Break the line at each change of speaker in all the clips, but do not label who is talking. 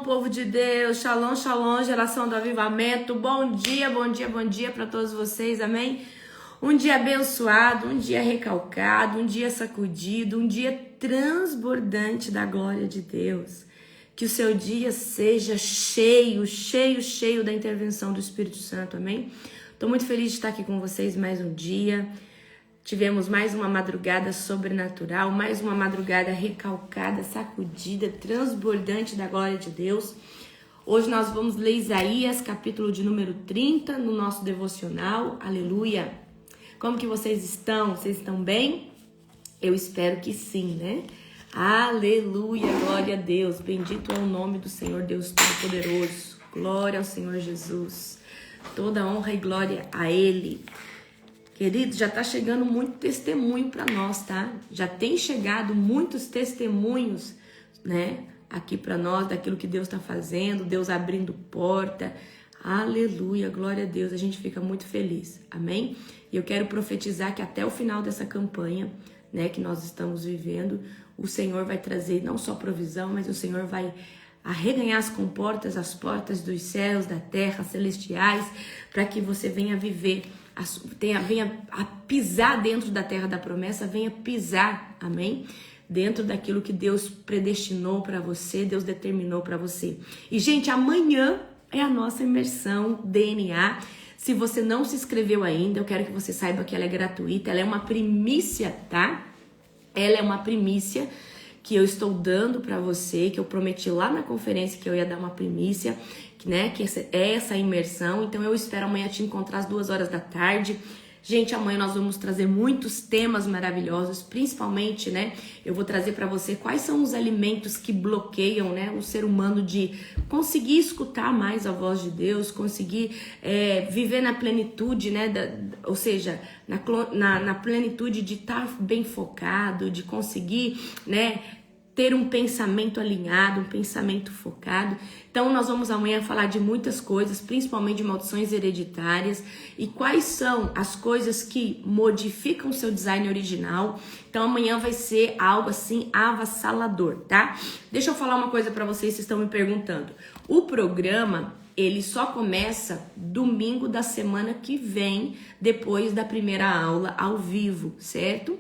povo de Deus, shalom, shalom, geração do avivamento, bom dia, bom dia, bom dia para todos vocês, amém? Um dia abençoado, um dia recalcado, um dia sacudido, um dia transbordante da glória de Deus. Que o seu dia seja cheio, cheio, cheio da intervenção do Espírito Santo, amém? Estou muito feliz de estar aqui com vocês mais um dia. Tivemos mais uma madrugada sobrenatural, mais uma madrugada recalcada, sacudida, transbordante da glória de Deus. Hoje nós vamos ler Isaías, capítulo de número 30, no nosso devocional. Aleluia! Como que vocês estão? Vocês estão bem? Eu espero que sim, né? Aleluia! Glória a Deus! Bendito é o nome do Senhor Deus Todo-Poderoso. Glória ao Senhor Jesus. Toda honra e glória a Ele. Queridos, já tá chegando muito testemunho para nós, tá? Já tem chegado muitos testemunhos, né? Aqui para nós, daquilo que Deus tá fazendo, Deus abrindo porta. Aleluia, glória a Deus. A gente fica muito feliz, amém? E eu quero profetizar que até o final dessa campanha, né, que nós estamos vivendo, o Senhor vai trazer não só provisão, mas o Senhor vai arreganhar as comportas, as portas dos céus, da terra, celestiais, para que você venha viver, venha a pisar dentro da terra da promessa, venha pisar, amém? Dentro daquilo que Deus predestinou para você, Deus determinou para você. E, gente, amanhã é a nossa imersão DNA. Se você não se inscreveu ainda, eu quero que você saiba que ela é gratuita, ela é uma primícia, tá? Ela é uma primícia que eu estou dando para você, que eu prometi lá na conferência que eu ia dar uma primícia, né, que é essa imersão. Então eu espero amanhã te encontrar às 2h da tarde. Gente, amanhã nós vamos trazer muitos temas maravilhosos, principalmente, né, eu vou trazer para você quais são os alimentos que bloqueiam, né, o ser humano de conseguir escutar mais a voz de Deus, conseguir viver na plenitude, né, ou seja, na plenitude de estar bem focado, de conseguir, né, ter um pensamento alinhado, um pensamento focado. Então nós vamos amanhã falar de muitas coisas, principalmente de maldições hereditárias e quais são as coisas que modificam o seu design original. Então amanhã vai ser algo assim avassalador, tá? Deixa eu falar uma coisa para vocês estão me perguntando. O programa, ele só começa domingo da semana que vem, depois da primeira aula ao vivo, certo?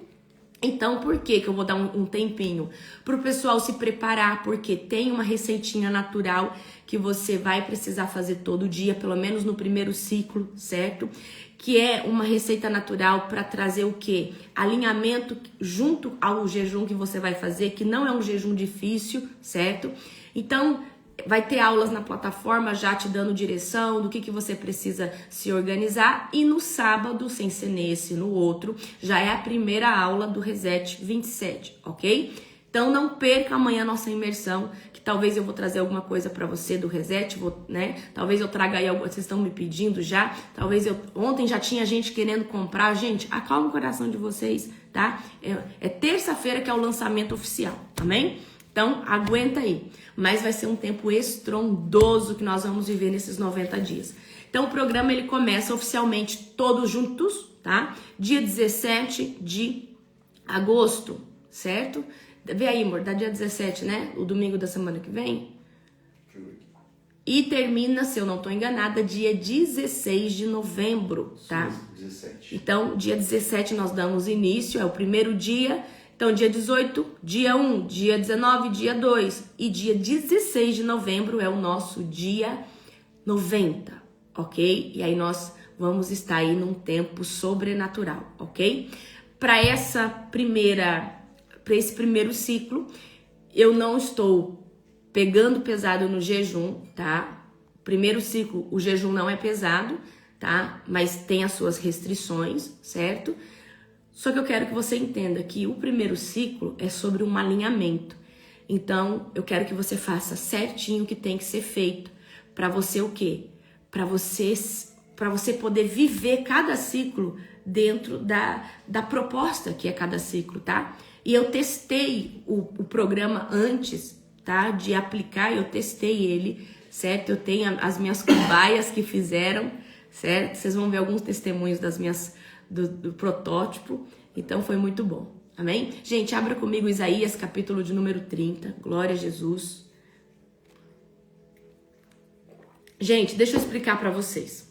Então, por que eu vou dar um tempinho? Para o pessoal se preparar, porque tem uma receitinha natural que você vai precisar fazer todo dia, pelo menos no primeiro ciclo, certo? Que é uma receita natural para trazer o quê? Alinhamento junto ao jejum que você vai fazer, que não é um jejum difícil, certo? Então, vai ter aulas na plataforma já te dando direção do que você precisa se organizar. E no sábado, sem ser nesse, no outro, já é a primeira aula do Reset 27, ok? Então não perca amanhã a nossa imersão, que talvez eu vou trazer alguma coisa para você do Reset, né? Talvez eu traga aí algo, vocês estão me pedindo já. Ontem já tinha gente querendo comprar. Gente, acalma o coração de vocês, tá? É terça-feira que é o lançamento oficial, amém? Então, aguenta aí. Mas vai ser um tempo estrondoso que nós vamos viver nesses 90 dias. Então, o programa ele começa oficialmente todos juntos, tá? Dia 17 de agosto, certo? Vê aí, amor, dá dia 17, né? O domingo da semana que vem. E termina, se eu não tô enganada, dia 16 de novembro, tá? 17. Então, dia 17 nós damos início, é o primeiro dia. Então, dia 18, dia 1, dia 19, dia 2 e dia 16 de novembro é o nosso dia 90, ok? E aí nós vamos estar aí num tempo sobrenatural, ok? Para esse primeiro ciclo, eu não estou pegando pesado no jejum, tá? Primeiro ciclo, o jejum não é pesado, tá? Mas tem as suas restrições, certo? Só que eu quero que você entenda que o primeiro ciclo é sobre um alinhamento. Então, eu quero que você faça certinho o que tem que ser feito. Para você o quê? Para você poder viver cada ciclo dentro da proposta que é cada ciclo, tá? E eu testei o programa antes, tá? De aplicar, eu testei ele, certo? Eu tenho as minhas cobaias que fizeram, certo? Vocês vão ver alguns testemunhos do protótipo, então foi muito bom, amém? Gente, abra comigo Isaías, capítulo de número 30, glória a Jesus.
Gente, deixa eu explicar pra vocês.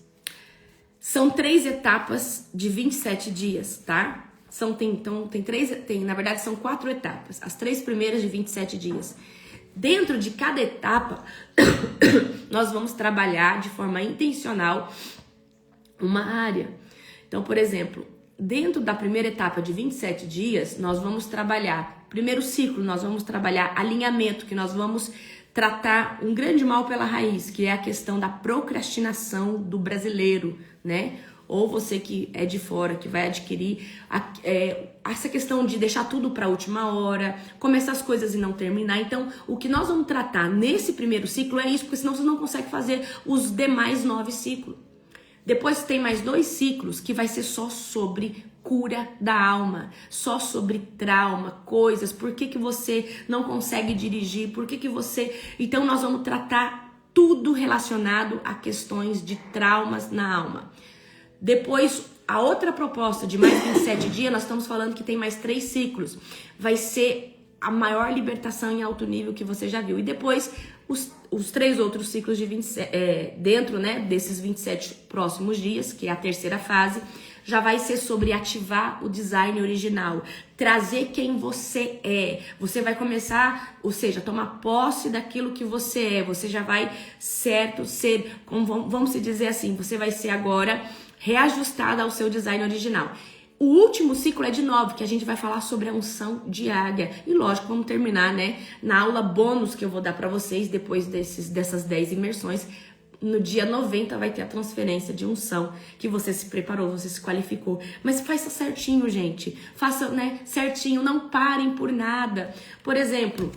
São 3 etapas de 27 dias, tá? Na verdade, são 4 etapas. As 3 primeiras de 27 dias. Dentro de cada etapa, nós vamos trabalhar de forma intencional uma área. Então, por exemplo, dentro da primeira etapa de 27 dias, nós vamos trabalhar, primeiro ciclo, nós vamos trabalhar alinhamento, que nós vamos tratar um grande mal pela raiz, que é a questão da procrastinação do brasileiro, né? Ou você que é de fora, que vai adquirir essa questão de deixar tudo para a última hora, começar as coisas e não terminar. Então, o que nós vamos tratar nesse primeiro ciclo é isso, porque senão você não consegue fazer os demais 9 ciclos. Depois tem mais 2 ciclos que vai ser só sobre cura da alma, só sobre trauma, coisas, por que você não consegue dirigir, por que você... Então nós vamos tratar tudo relacionado a questões de traumas na alma. Depois, a outra proposta de mais 27 dias, nós estamos falando que tem mais 3 ciclos. Vai ser a maior libertação em alto nível que você já viu. E depois, os 3 outros ciclos de 27, dentro, né, desses 27 próximos dias, que é a terceira fase, já vai ser sobre ativar o design original, trazer quem você é. Você vai começar, ou seja, tomar posse daquilo que você é. Você já vai, ser, vamos se dizer assim, você vai ser agora reajustada ao seu design original. O último ciclo é de 9, que a gente vai falar sobre a unção de águia. E lógico, vamos terminar, né, na aula bônus que eu vou dar para vocês depois dessas 10 imersões. No dia 90 vai ter a transferência de unção, que você se preparou, você se qualificou. Mas faça certinho, gente. Faça, né, certinho, não parem por nada. Por exemplo,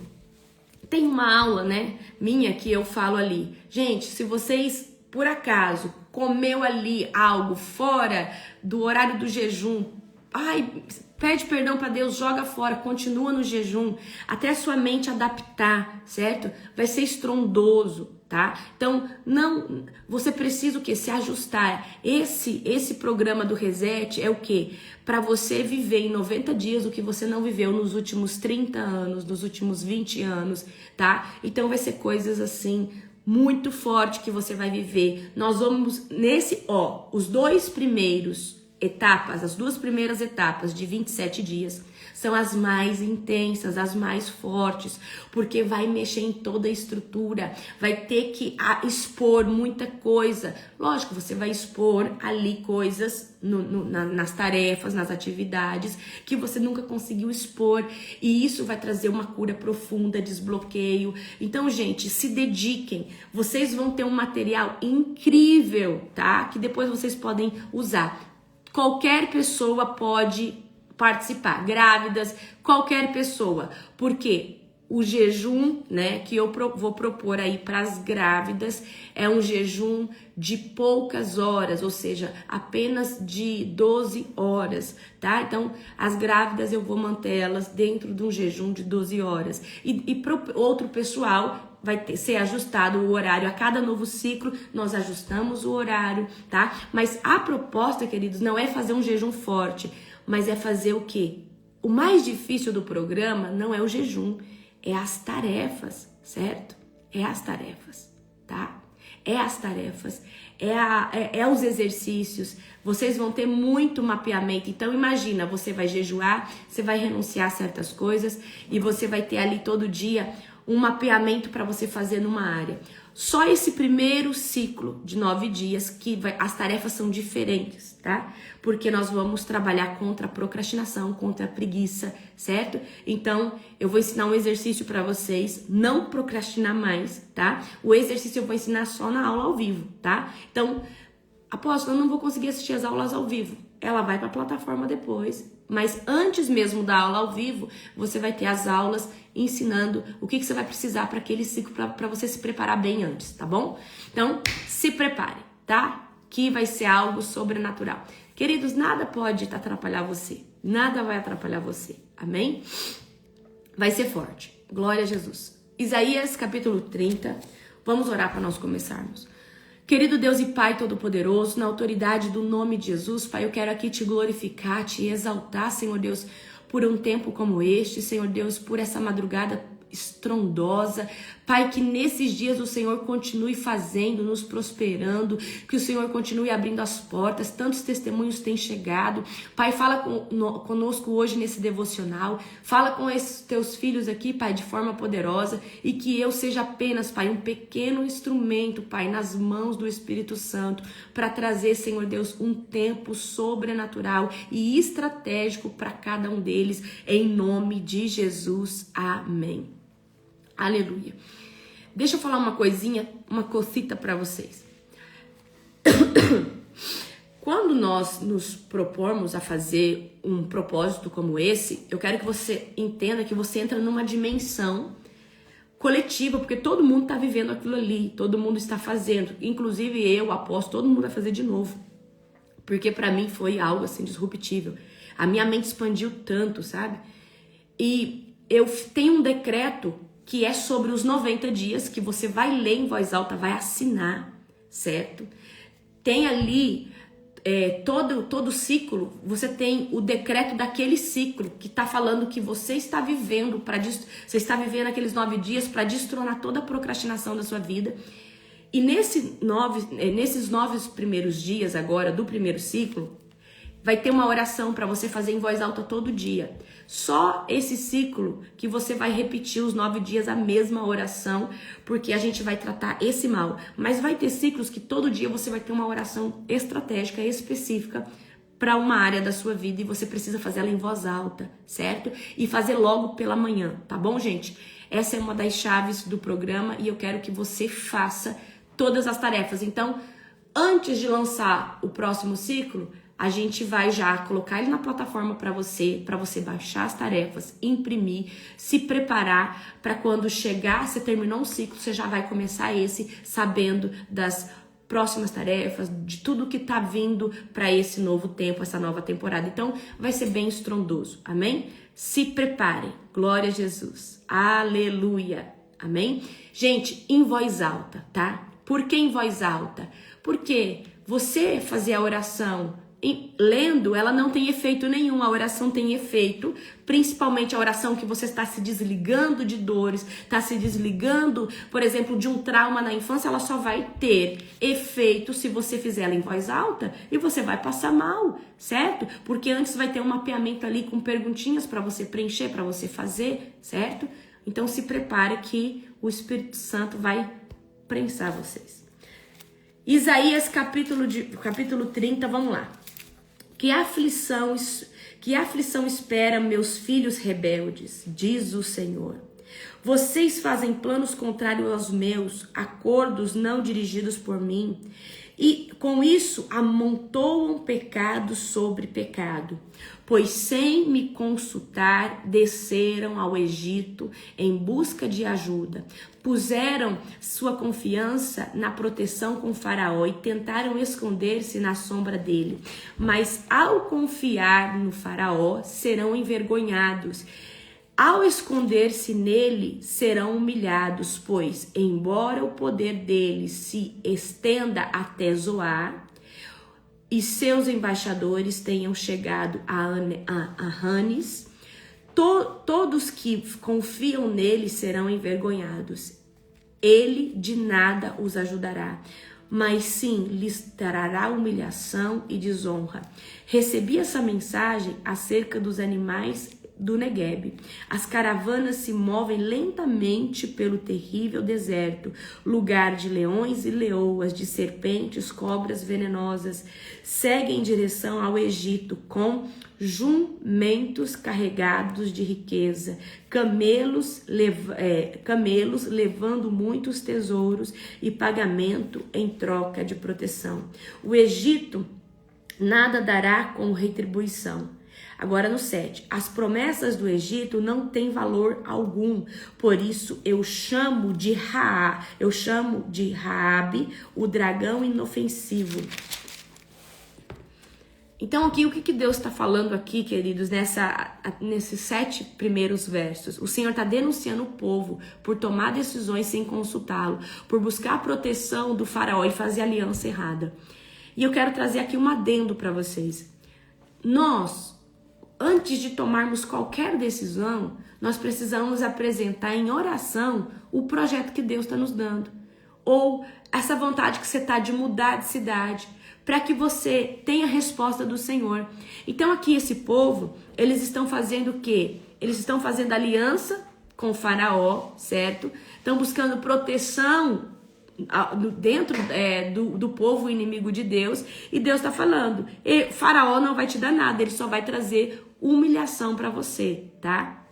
tem uma aula, né, minha que eu falo ali. Gente, se vocês, por acaso, comeu ali algo fora do horário do jejum, pede perdão para Deus, joga fora, continua no jejum, até a sua mente adaptar, certo? Vai ser estrondoso, tá? Então, não, você precisa o quê? Se ajustar. Esse programa do Reset é o quê? Para você viver em 90 dias o que você não viveu nos últimos 30 anos, nos últimos 20 anos, tá? Então, vai ser coisas assim muito forte que você vai viver. Nós vamos os 2 primeiros etapas, as 2 primeiras etapas de 27 dias são as mais intensas, as mais fortes, porque vai mexer em toda a estrutura, vai ter que expor muita coisa. Lógico, você vai expor ali coisas nas tarefas, nas atividades que você nunca conseguiu expor, e isso vai trazer uma cura profunda, desbloqueio. Então, gente, se dediquem, vocês vão ter um material incrível, tá? Que depois vocês podem usar. Qualquer pessoa pode participar, grávidas, qualquer pessoa, porque o jejum, né, que eu vou propor aí para as grávidas é um jejum de poucas horas, ou seja, apenas de 12 horas, tá? Então, as grávidas eu vou mantê-las dentro de um jejum de 12 horas. E para outro pessoal vai ser ajustado o horário. A cada novo ciclo, nós ajustamos o horário, tá? Mas a proposta, queridos, não é fazer um jejum forte, mas é fazer o quê? O mais difícil do programa não é o jejum, é as tarefas, certo? É as tarefas, tá? É as tarefas, é os exercícios. Vocês vão ter muito mapeamento. Então, imagina, você vai jejuar, você vai renunciar a certas coisas e você vai ter ali todo dia um mapeamento para você fazer numa área. Só esse primeiro ciclo de 9 dias as tarefas são diferentes, tá? Porque nós vamos trabalhar contra a procrastinação, contra a preguiça, certo? Então, eu vou ensinar um exercício para vocês não procrastinar mais, tá? O exercício eu vou ensinar só na aula ao vivo, tá? Então, apóstolo, eu não vou conseguir assistir as aulas ao vivo. Ela vai para a plataforma depois, mas antes mesmo da aula ao vivo, você vai ter as aulas ensinando o que você vai precisar para aquele ciclo, para você se preparar bem antes, tá bom? Então, se prepare, tá? Que vai ser algo sobrenatural. Queridos, nada pode atrapalhar você. Nada vai atrapalhar você. Amém? Vai ser forte. Glória a Jesus. Isaías, capítulo 30. Vamos orar para nós começarmos. Querido Deus e Pai Todo-Poderoso, na autoridade do nome de Jesus, Pai, eu quero aqui te glorificar, te exaltar, Senhor Deus, por um tempo como este, Senhor Deus, por essa madrugada estrondosa. Pai, que nesses dias o Senhor continue fazendo, nos prosperando, que o Senhor continue abrindo as portas. Tantos testemunhos têm chegado. Pai, fala conosco hoje nesse devocional. Fala com esses teus filhos aqui, Pai, de forma poderosa, e que eu seja apenas, Pai, um pequeno instrumento, Pai, nas mãos do Espírito Santo, para trazer, Senhor Deus, um tempo sobrenatural e estratégico para cada um deles, em nome de Jesus. Amém. Aleluia. Deixa eu falar uma coisinha, uma cosita para vocês. Quando nós nos propormos a fazer um propósito como esse, eu quero que você entenda que você entra numa dimensão coletiva, porque todo mundo está vivendo aquilo ali, todo mundo está fazendo, inclusive eu aposto, todo mundo vai fazer de novo, porque para mim foi algo assim disruptível. A minha mente expandiu tanto, sabe? E eu tenho um decreto que é sobre os 90 dias, que você vai ler em voz alta, vai assinar, certo? Tem ali todo ciclo, você tem o decreto daquele ciclo que está falando que você está vivendo, você está vivendo aqueles 9 dias para destronar toda a procrastinação da sua vida. E nesses 9 primeiros dias agora do primeiro ciclo, vai ter uma oração para você fazer em voz alta todo dia. Só esse ciclo que você vai repetir os 9 dias a mesma oração, porque a gente vai tratar esse mal. Mas vai ter ciclos que todo dia você vai ter uma oração estratégica, específica, para uma área da sua vida, e você precisa fazer ela em voz alta, certo? E fazer logo pela manhã, tá bom, gente? Essa é uma das chaves do programa e eu quero que você faça todas as tarefas. Então, antes de lançar o próximo ciclo, a gente vai já colocar ele na plataforma para você baixar as tarefas, imprimir, se preparar para quando chegar, você terminou um ciclo, você já vai começar esse sabendo das próximas tarefas, de tudo que tá vindo para esse novo tempo, essa nova temporada. Então, vai ser bem estrondoso, amém? Se preparem, glória a Jesus, aleluia, amém? Gente, em voz alta, tá? Por que em voz alta? Porque você fazer a oração lendo, ela não tem efeito nenhum. A oração tem efeito, principalmente a oração que você está se desligando de dores, está se desligando, por exemplo, de um trauma na infância. Ela só vai ter efeito se você fizer ela em voz alta, e você vai passar mal, certo? Porque antes vai ter um mapeamento ali com perguntinhas para você preencher, para você fazer, certo? Então se prepare que o Espírito Santo vai prensar vocês. Isaías capítulo 30, vamos lá. Que aflição espera meus filhos rebeldes, diz o Senhor. Vocês fazem planos contrários aos meus, acordos não dirigidos por mim, e com isso amontoam pecado sobre pecado, pois sem me consultar desceram ao Egito em busca de ajuda. Puseram sua confiança na proteção com Faraó e tentaram esconder-se na sombra dele. Mas ao confiar no Faraó, serão envergonhados. Ao esconder-se nele, serão humilhados, pois, embora o poder dele se estenda até Zoar, e seus embaixadores tenham chegado a Hanes, todos que confiam nele serão envergonhados. Ele de nada os ajudará, mas sim lhes trará humilhação e desonra. Recebi essa mensagem acerca dos animais do Negueb. As caravanas se movem lentamente pelo terrível deserto, lugar de leões e leoas, de serpentes, cobras venenosas. Seguem em direção ao Egito com jumentos carregados de riqueza, camelos levando muitos tesouros e pagamento em troca de proteção. O Egito nada dará como retribuição. Agora no 7, as promessas do Egito não têm valor algum, por isso eu chamo de Raabe, o dragão inofensivo. Então aqui, o que Deus está falando aqui, queridos, nesses 7 primeiros versos? O Senhor está denunciando o povo por tomar decisões sem consultá-lo, por buscar a proteção do Faraó e fazer aliança errada. E eu quero trazer aqui um adendo para vocês. Nós, antes de tomarmos qualquer decisão, nós precisamos apresentar em oração o projeto que Deus está nos dando. Ou essa vontade que você está de mudar de cidade, para que você tenha a resposta do Senhor. Então aqui esse povo, eles estão fazendo o quê? Eles estão fazendo aliança com o faraó, certo? Estão buscando proteção dentro do povo inimigo de Deus. E Deus está falando, faraó não vai te dar nada, ele só vai trazer humilhação para você, tá?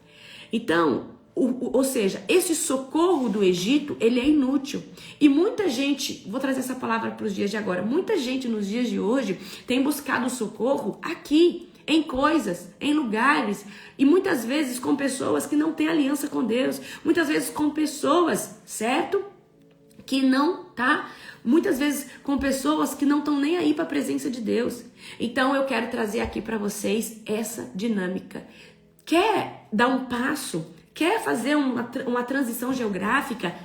Então, ou seja, esse socorro do Egito, ele é inútil. E muita gente, vou trazer essa palavra para os dias de agora, muita gente nos dias de hoje tem buscado socorro aqui, em coisas, em lugares, e muitas vezes com pessoas que não têm aliança com Deus, muitas vezes com pessoas, certo? Que não, tá? Muitas vezes com pessoas que não estão nem aí para a presença de Deus. Então eu quero trazer aqui para vocês essa dinâmica. Quer dar um passo? Quer fazer uma transição geográfica?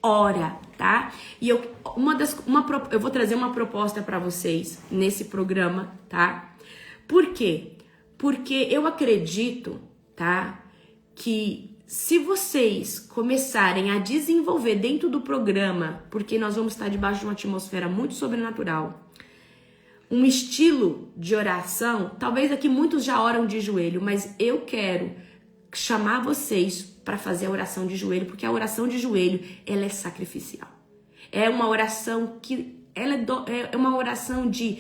Ora, tá? E eu vou trazer uma proposta para vocês nesse programa, tá? Por quê? Porque eu acredito, tá? Que se vocês começarem a desenvolver dentro do programa, porque nós vamos estar debaixo de uma atmosfera muito sobrenatural, um estilo de oração, talvez aqui muitos já oram de joelho, mas eu quero chamar vocês para fazer a oração de joelho, porque a oração de joelho, ela é sacrificial. É uma oração que é uma oração de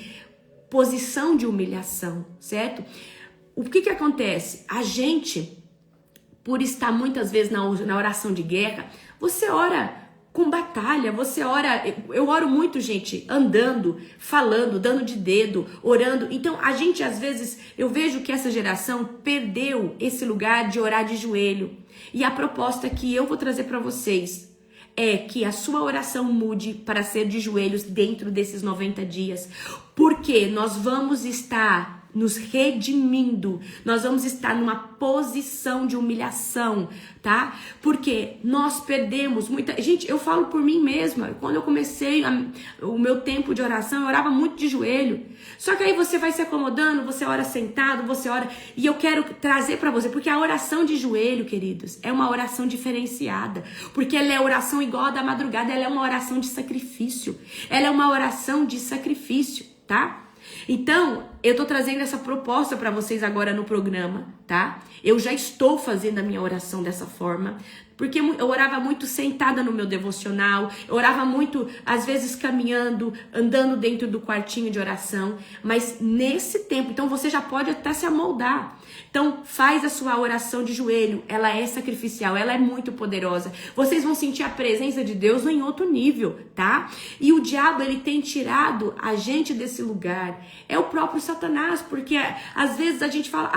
posição de humilhação, certo? O que acontece? A gente, por estar muitas vezes na oração de guerra, você ora com batalha, você ora, eu oro muito, gente, andando, falando, dando de dedo, orando. Então, a gente, às vezes, eu vejo que essa geração perdeu esse lugar de orar de joelho. E a proposta que eu vou trazer para vocês é que a sua oração mude para ser de joelhos dentro desses 90 dias. Porque nós vamos estar nos redimindo, nós vamos estar numa posição de humilhação, tá? Porque nós perdemos muita... Gente, eu falo por mim mesma, quando eu comecei o meu tempo de oração, eu orava muito de joelho. Só que aí você vai se acomodando, você ora sentado, você ora... E eu quero trazer pra você, porque a oração de joelho, queridos, é uma oração diferenciada, porque ela é oração igual a da madrugada, ela é uma oração de sacrifício, ela é uma oração de sacrifício, tá? Então, eu tô trazendo essa proposta para vocês agora no programa, tá? Eu já estou fazendo a minha oração dessa forma, porque eu orava muito sentada no meu devocional, eu orava muito, às vezes, caminhando, andando dentro do quartinho de oração, mas nesse tempo, então você já pode até se amoldar. Então, faz a sua oração de joelho, ela é sacrificial, ela é muito poderosa. Vocês vão sentir a presença de Deus em outro nível, tá? E o diabo, ele tem tirado a gente desse lugar. É o próprio Satanás, porque às vezes a gente fala,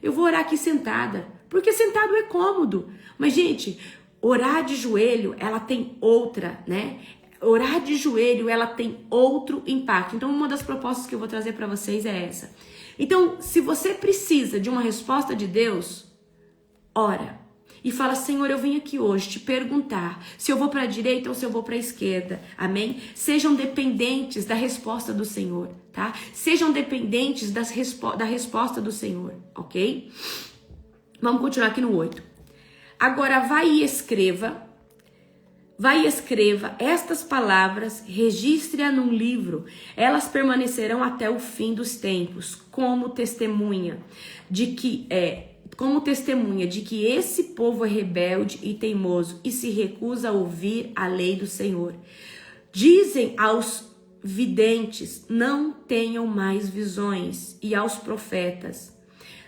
eu vou orar aqui sentada, porque sentado é cômodo. Mas, gente, orar de joelho, ela tem outra, né? Orar de joelho, ela tem outro impacto. Então, uma das propostas que eu vou trazer para vocês é essa. Então, se você precisa de uma resposta de Deus, ora. E fala, Senhor, eu vim aqui hoje te perguntar se eu vou para a direita ou se eu vou para a esquerda. Amém? Sejam dependentes da resposta do Senhor, tá? Sejam dependentes da resposta do Senhor, ok? Vamos continuar aqui no 8. Agora vai e escreva estas palavras, registre-a num livro. Elas permanecerão até o fim dos tempos, como testemunha de que esse povo é rebelde e teimoso e se recusa a ouvir a lei do Senhor. Dizem aos videntes, não tenham mais visões, e aos profetas,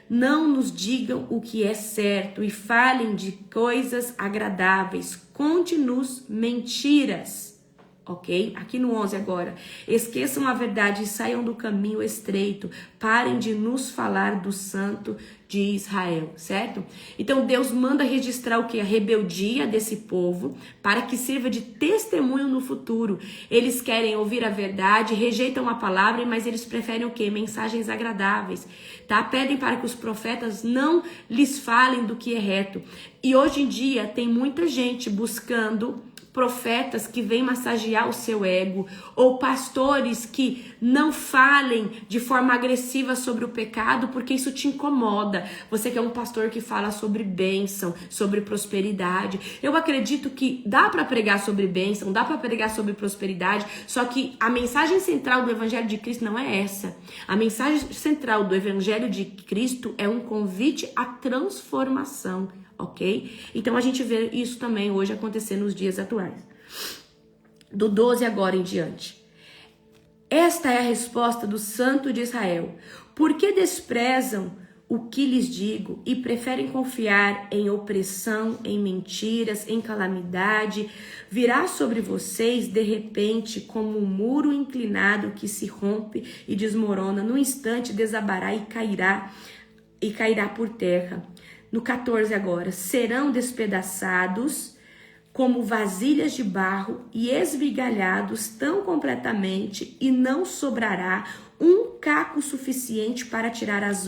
não nos digam o que é certo e falem de coisas agradáveis, conte-nos mentiras, ok? Aqui no 11 agora, esqueçam a verdade e saiam do caminho estreito, parem de nos falar do santo de Israel, certo? Então Deus manda registrar o que? A rebeldia desse povo, para que sirva de testemunho no futuro. Eles querem ouvir a verdade, rejeitam a palavra, mas eles preferem o que? Mensagens agradáveis, tá? Pedem para que os profetas não lhes falem do que é reto. E hoje em dia tem muita gente buscando profetas que vêm massagear o seu ego, ou pastores que não falem de forma agressiva sobre o pecado, porque isso te incomoda. Você que é um pastor que fala sobre bênção, sobre prosperidade. Eu acredito que dá para pregar sobre bênção, dá para pregar sobre prosperidade, só que a mensagem central do Evangelho de Cristo não é essa. A mensagem central do Evangelho de Cristo é um convite à transformação. Ok? Então a gente vê isso também hoje acontecer nos dias atuais. Do 12 agora em diante. Esta é a resposta do Santo de Israel. Por que desprezam o que lhes digo e preferem confiar em opressão, em mentiras, em calamidade? Virá sobre vocês de repente como um muro inclinado que se rompe e desmorona, no instante desabará e cairá por terra. No 14 agora, serão despedaçados como vasilhas de barro e esmigalhados tão completamente, e não sobrará um caco suficiente para tirar as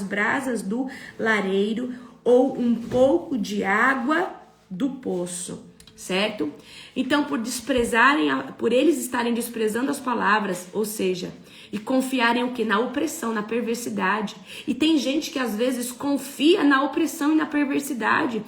brasas do lareiro ou um pouco de água do poço, certo? Então, por eles estarem desprezando as palavras, ou seja, e confiarem o quê? Na opressão, na perversidade. E tem gente que às vezes confia na opressão e na perversidade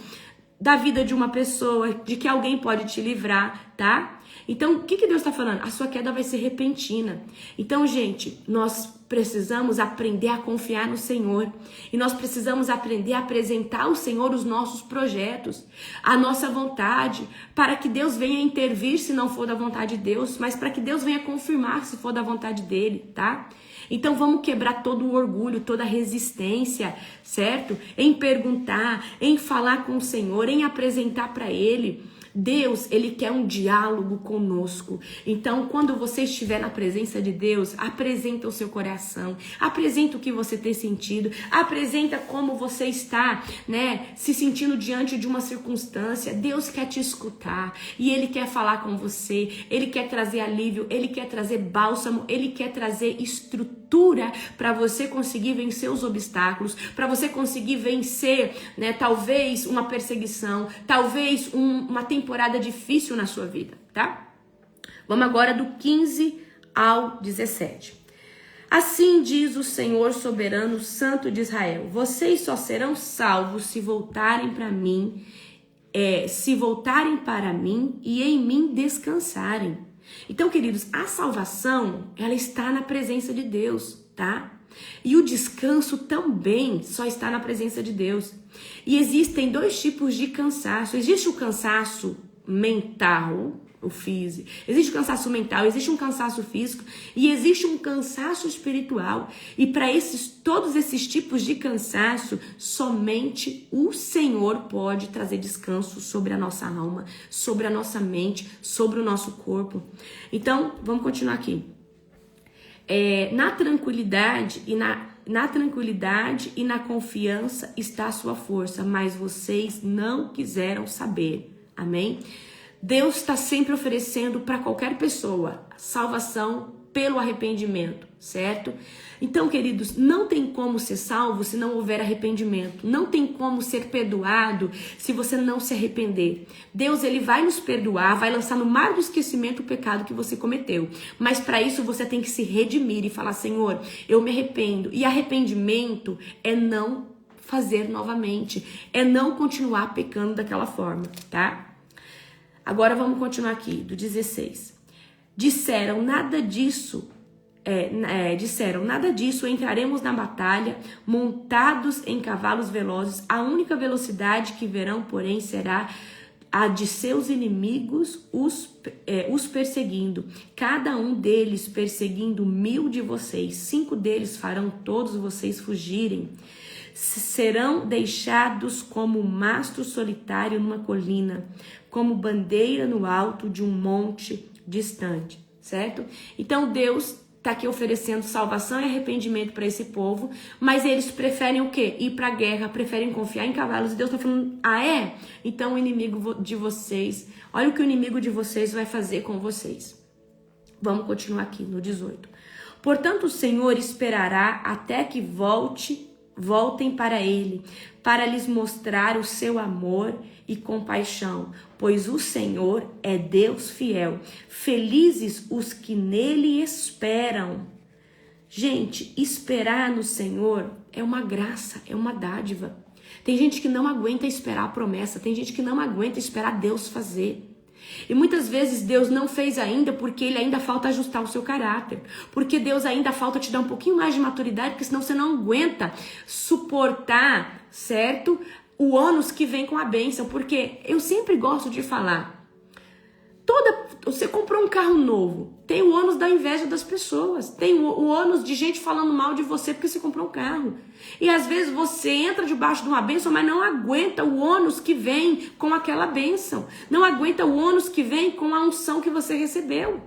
da vida de uma pessoa, de que alguém pode te livrar, tá? Então, o que Deus está falando? A sua queda vai ser repentina. Então, gente, nós precisamos aprender a confiar no Senhor. E nós precisamos aprender a apresentar ao Senhor os nossos projetos, a nossa vontade, para que Deus venha intervir se não for da vontade de Deus, mas para que Deus venha confirmar se for da vontade dele, tá? Então vamos quebrar todo o orgulho, toda a resistência, certo? Em perguntar, em falar com o Senhor, em apresentar para Ele. Deus, Ele quer um diálogo conosco. Então, quando você estiver na presença de Deus, apresenta o seu coração, apresenta o que você tem sentido, apresenta como você está, se sentindo diante de uma circunstância. Deus quer te escutar e Ele quer falar com você, Ele quer trazer alívio, Ele quer trazer bálsamo, Ele quer trazer estrutura para você conseguir vencer os obstáculos, para você conseguir vencer, talvez uma perseguição, talvez uma temporada difícil na sua vida, tá? Vamos agora do 15 ao 17. Assim diz o Senhor soberano, Santo de Israel: vocês só serão salvos se voltarem para mim, e em mim descansarem. Então, queridos, a salvação, ela está na presença de Deus, tá? E o descanso também só está na presença de Deus. E existem dois tipos de cansaço. Existe o cansaço mental, o físico. Existe o cansaço mental, existe um cansaço físico e existe um cansaço espiritual. E para todos esses tipos de cansaço, somente o Senhor pode trazer descanso sobre a nossa alma, sobre a nossa mente, sobre o nosso corpo. Então, vamos continuar aqui. Na tranquilidade e na confiança está a sua força, mas vocês não quiseram saber. Amém? Deus está sempre oferecendo para qualquer pessoa salvação pelo arrependimento, certo? Então, queridos, não tem como ser salvo se não houver arrependimento. Não tem como ser perdoado se você não se arrepender. Deus, Ele vai nos perdoar, vai lançar no mar do esquecimento o pecado que você cometeu. Mas para isso você tem que se redimir e falar: Senhor, eu me arrependo. E arrependimento é não fazer novamente, é não continuar pecando daquela forma, tá? Agora vamos continuar aqui, do 16. Disseram, nada disso, entraremos na batalha, montados em cavalos velozes. A única velocidade que verão, porém, será a de seus inimigos os perseguindo. Cada um deles perseguindo 1000 de vocês. 5 deles farão todos vocês fugirem. Serão deixados como mastro solitário numa colina, como bandeira no alto de um monte distante, certo? Então Deus tá aqui oferecendo salvação e arrependimento para esse povo, mas eles preferem o quê? Ir para a guerra, preferem confiar em cavalos. E Deus tá falando, ah é? Então o inimigo de vocês, olha o que o inimigo de vocês vai fazer com vocês. Vamos continuar aqui no 18. Portanto, o Senhor esperará até que voltem para ele, para lhes mostrar o seu amor e compaixão, pois o Senhor é Deus fiel. Felizes os que nele esperam. Gente, esperar no Senhor é uma graça, é uma dádiva. Tem gente que não aguenta esperar a promessa, tem gente que não aguenta esperar Deus fazer. E muitas vezes Deus não fez ainda porque ele ainda falta ajustar o seu caráter. Porque Deus ainda falta te dar um pouquinho mais de maturidade, porque senão você não aguenta suportar, certo? O ônus que vem com a bênção. Porque eu sempre gosto de falar, você comprou um carro novo, tem o ônus da inveja das pessoas, tem o ônus de gente falando mal de você porque você comprou um carro. E às vezes você entra debaixo de uma bênção, mas não aguenta o ônus que vem com aquela bênção. Não aguenta o ônus que vem com a unção que você recebeu.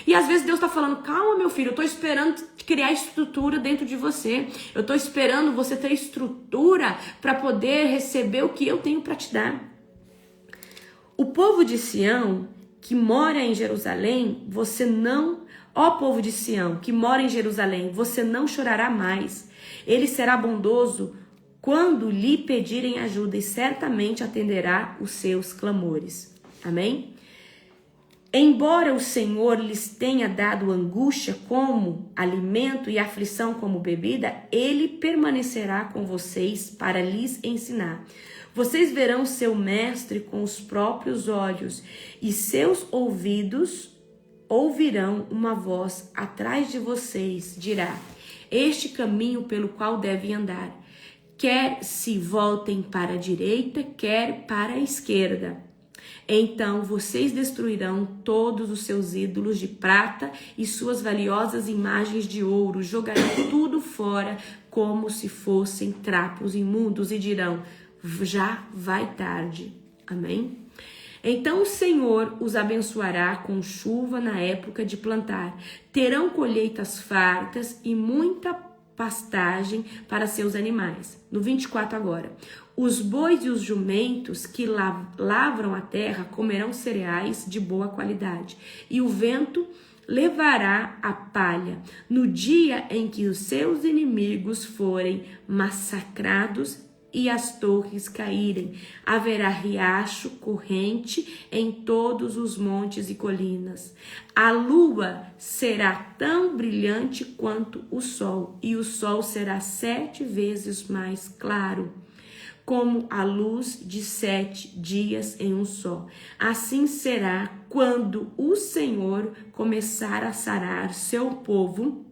E às vezes Deus está falando, calma meu filho, eu estou esperando criar estrutura dentro de você. Eu estou esperando você ter estrutura para poder receber o que eu tenho para te dar. O povo de Sião que mora em Jerusalém, ó povo de Sião, que mora em Jerusalém, você não chorará mais. Ele será bondoso quando lhe pedirem ajuda e certamente atenderá os seus clamores. Amém? Embora o Senhor lhes tenha dado angústia como alimento e aflição como bebida, ele permanecerá com vocês para lhes ensinar. Vocês verão seu mestre com os próprios olhos e seus ouvidos ouvirão uma voz atrás de vocês, dirá, este caminho pelo qual devem andar, quer se voltem para a direita, quer para a esquerda. Então vocês destruirão todos os seus ídolos de prata e suas valiosas imagens de ouro, jogarão tudo fora como se fossem trapos imundos e dirão, já vai tarde. Amém? Então o Senhor os abençoará com chuva na época de plantar. Terão colheitas fartas e muita pastagem para seus animais. No 24 agora. Os bois e os jumentos que lavram a terra comerão cereais de boa qualidade. E o vento levará a palha. No dia em que os seus inimigos forem massacrados e as torres caírem, haverá riacho corrente em todos os montes e colinas. A lua será tão brilhante quanto o sol, e o sol será 7 vezes mais claro, como a luz de 7 dias em um só. Assim será quando o Senhor começar a sarar seu povo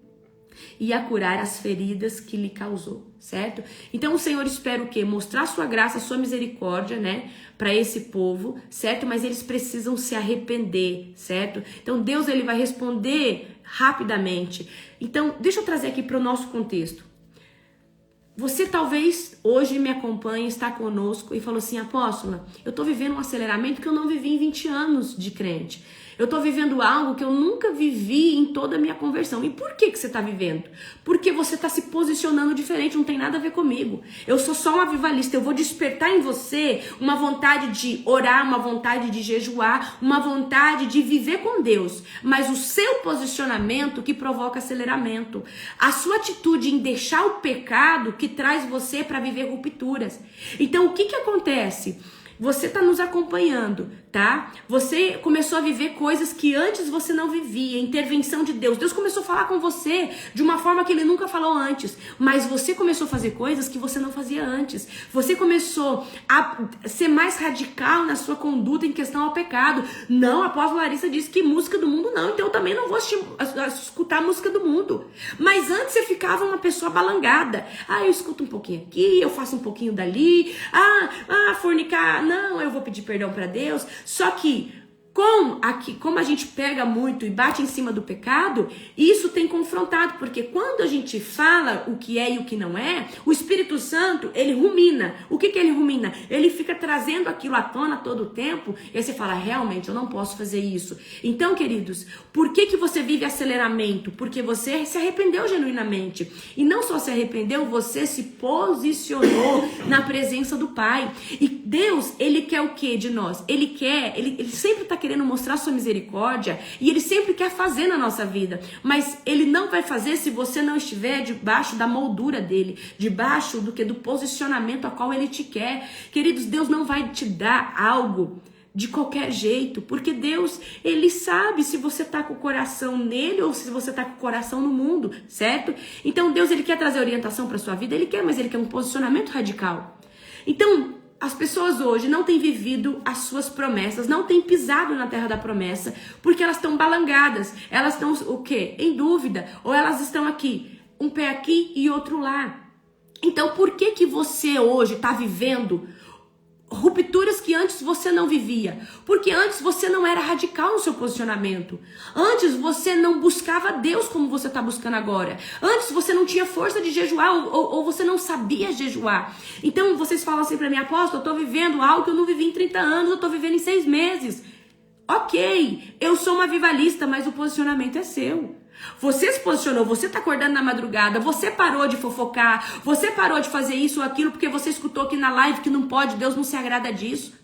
e a curar as feridas que lhe causou, certo? Então o Senhor espera o quê? Mostrar sua graça, sua misericórdia, né? Para esse povo, certo? Mas eles precisam se arrepender, certo? Então Deus, ele vai responder rapidamente. Então, deixa eu trazer aqui para o nosso contexto. Você talvez hoje me acompanhe, está conosco e falou assim, apóstola, eu tô vivendo um aceleramento que eu não vivi em 20 anos de crente. Eu tô vivendo algo que eu nunca vivi em toda a minha conversão. E por que você tá vivendo? Porque você tá se posicionando diferente, não tem nada a ver comigo. Eu sou só um avivalista, eu vou despertar em você uma vontade de orar, uma vontade de jejuar, uma vontade de viver com Deus. Mas o seu posicionamento que provoca aceleramento. A sua atitude em deixar o pecado que traz você para viver rupturas. Então o que acontece? Você está nos acompanhando, tá? Você começou a viver coisas que antes você não vivia, intervenção de Deus. Deus começou a falar com você de uma forma que ele nunca falou antes, mas você começou a fazer coisas que você não fazia antes. Você começou a ser mais radical na sua conduta em questão ao pecado. Não, a apóstola Larissa disse que música do mundo não, então eu também não vou escutar música do mundo. Mas antes você ficava uma pessoa balangada. Ah, eu escuto um pouquinho aqui, eu faço um pouquinho dali. Fornicar, não, eu vou pedir perdão para Deus. Só que Como a gente pega muito e bate em cima do pecado, isso tem confrontado, porque quando a gente fala o que é e o que não é, o Espírito Santo, ele rumina. O que ele rumina? Ele fica trazendo aquilo à tona todo o tempo, e aí você fala, realmente, eu não posso fazer isso. Então, queridos, por que você vive aceleramento? Porque você se arrependeu genuinamente. E não só se arrependeu, você se posicionou na presença do Pai. E Deus, ele quer o que de nós? Ele sempre está querendo mostrar sua misericórdia e ele sempre quer fazer na nossa vida, mas ele não vai fazer se você não estiver debaixo da moldura dele, debaixo do posicionamento a qual ele te quer. Queridos, Deus não vai te dar algo de qualquer jeito, porque Deus, ele sabe se você tá com o coração nele ou se você tá com o coração no mundo, certo? Então Deus, ele quer trazer orientação para sua vida, ele quer, mas ele quer um posicionamento radical. Então, as pessoas hoje não têm vivido as suas promessas, não têm pisado na terra da promessa, porque elas estão balangadas, elas estão o quê? Em dúvida, ou elas estão aqui, um pé aqui e outro lá. Então, por que você hoje está vivendo rupturas que antes você não vivia? Porque antes você não era radical no seu posicionamento. Antes você não buscava Deus como você está buscando agora. Antes você não tinha força de jejuar ou você não sabia jejuar. Então vocês falam assim para mim, apóstolo, eu estou vivendo algo que eu não vivi em 30 anos, eu estou vivendo em 6 meses. Ok, eu sou uma avivalista, mas o posicionamento é seu. Você se posicionou, você tá acordando na madrugada, você parou de fofocar, você parou de fazer isso ou aquilo porque você escutou aqui na live que não pode, Deus não se agrada disso.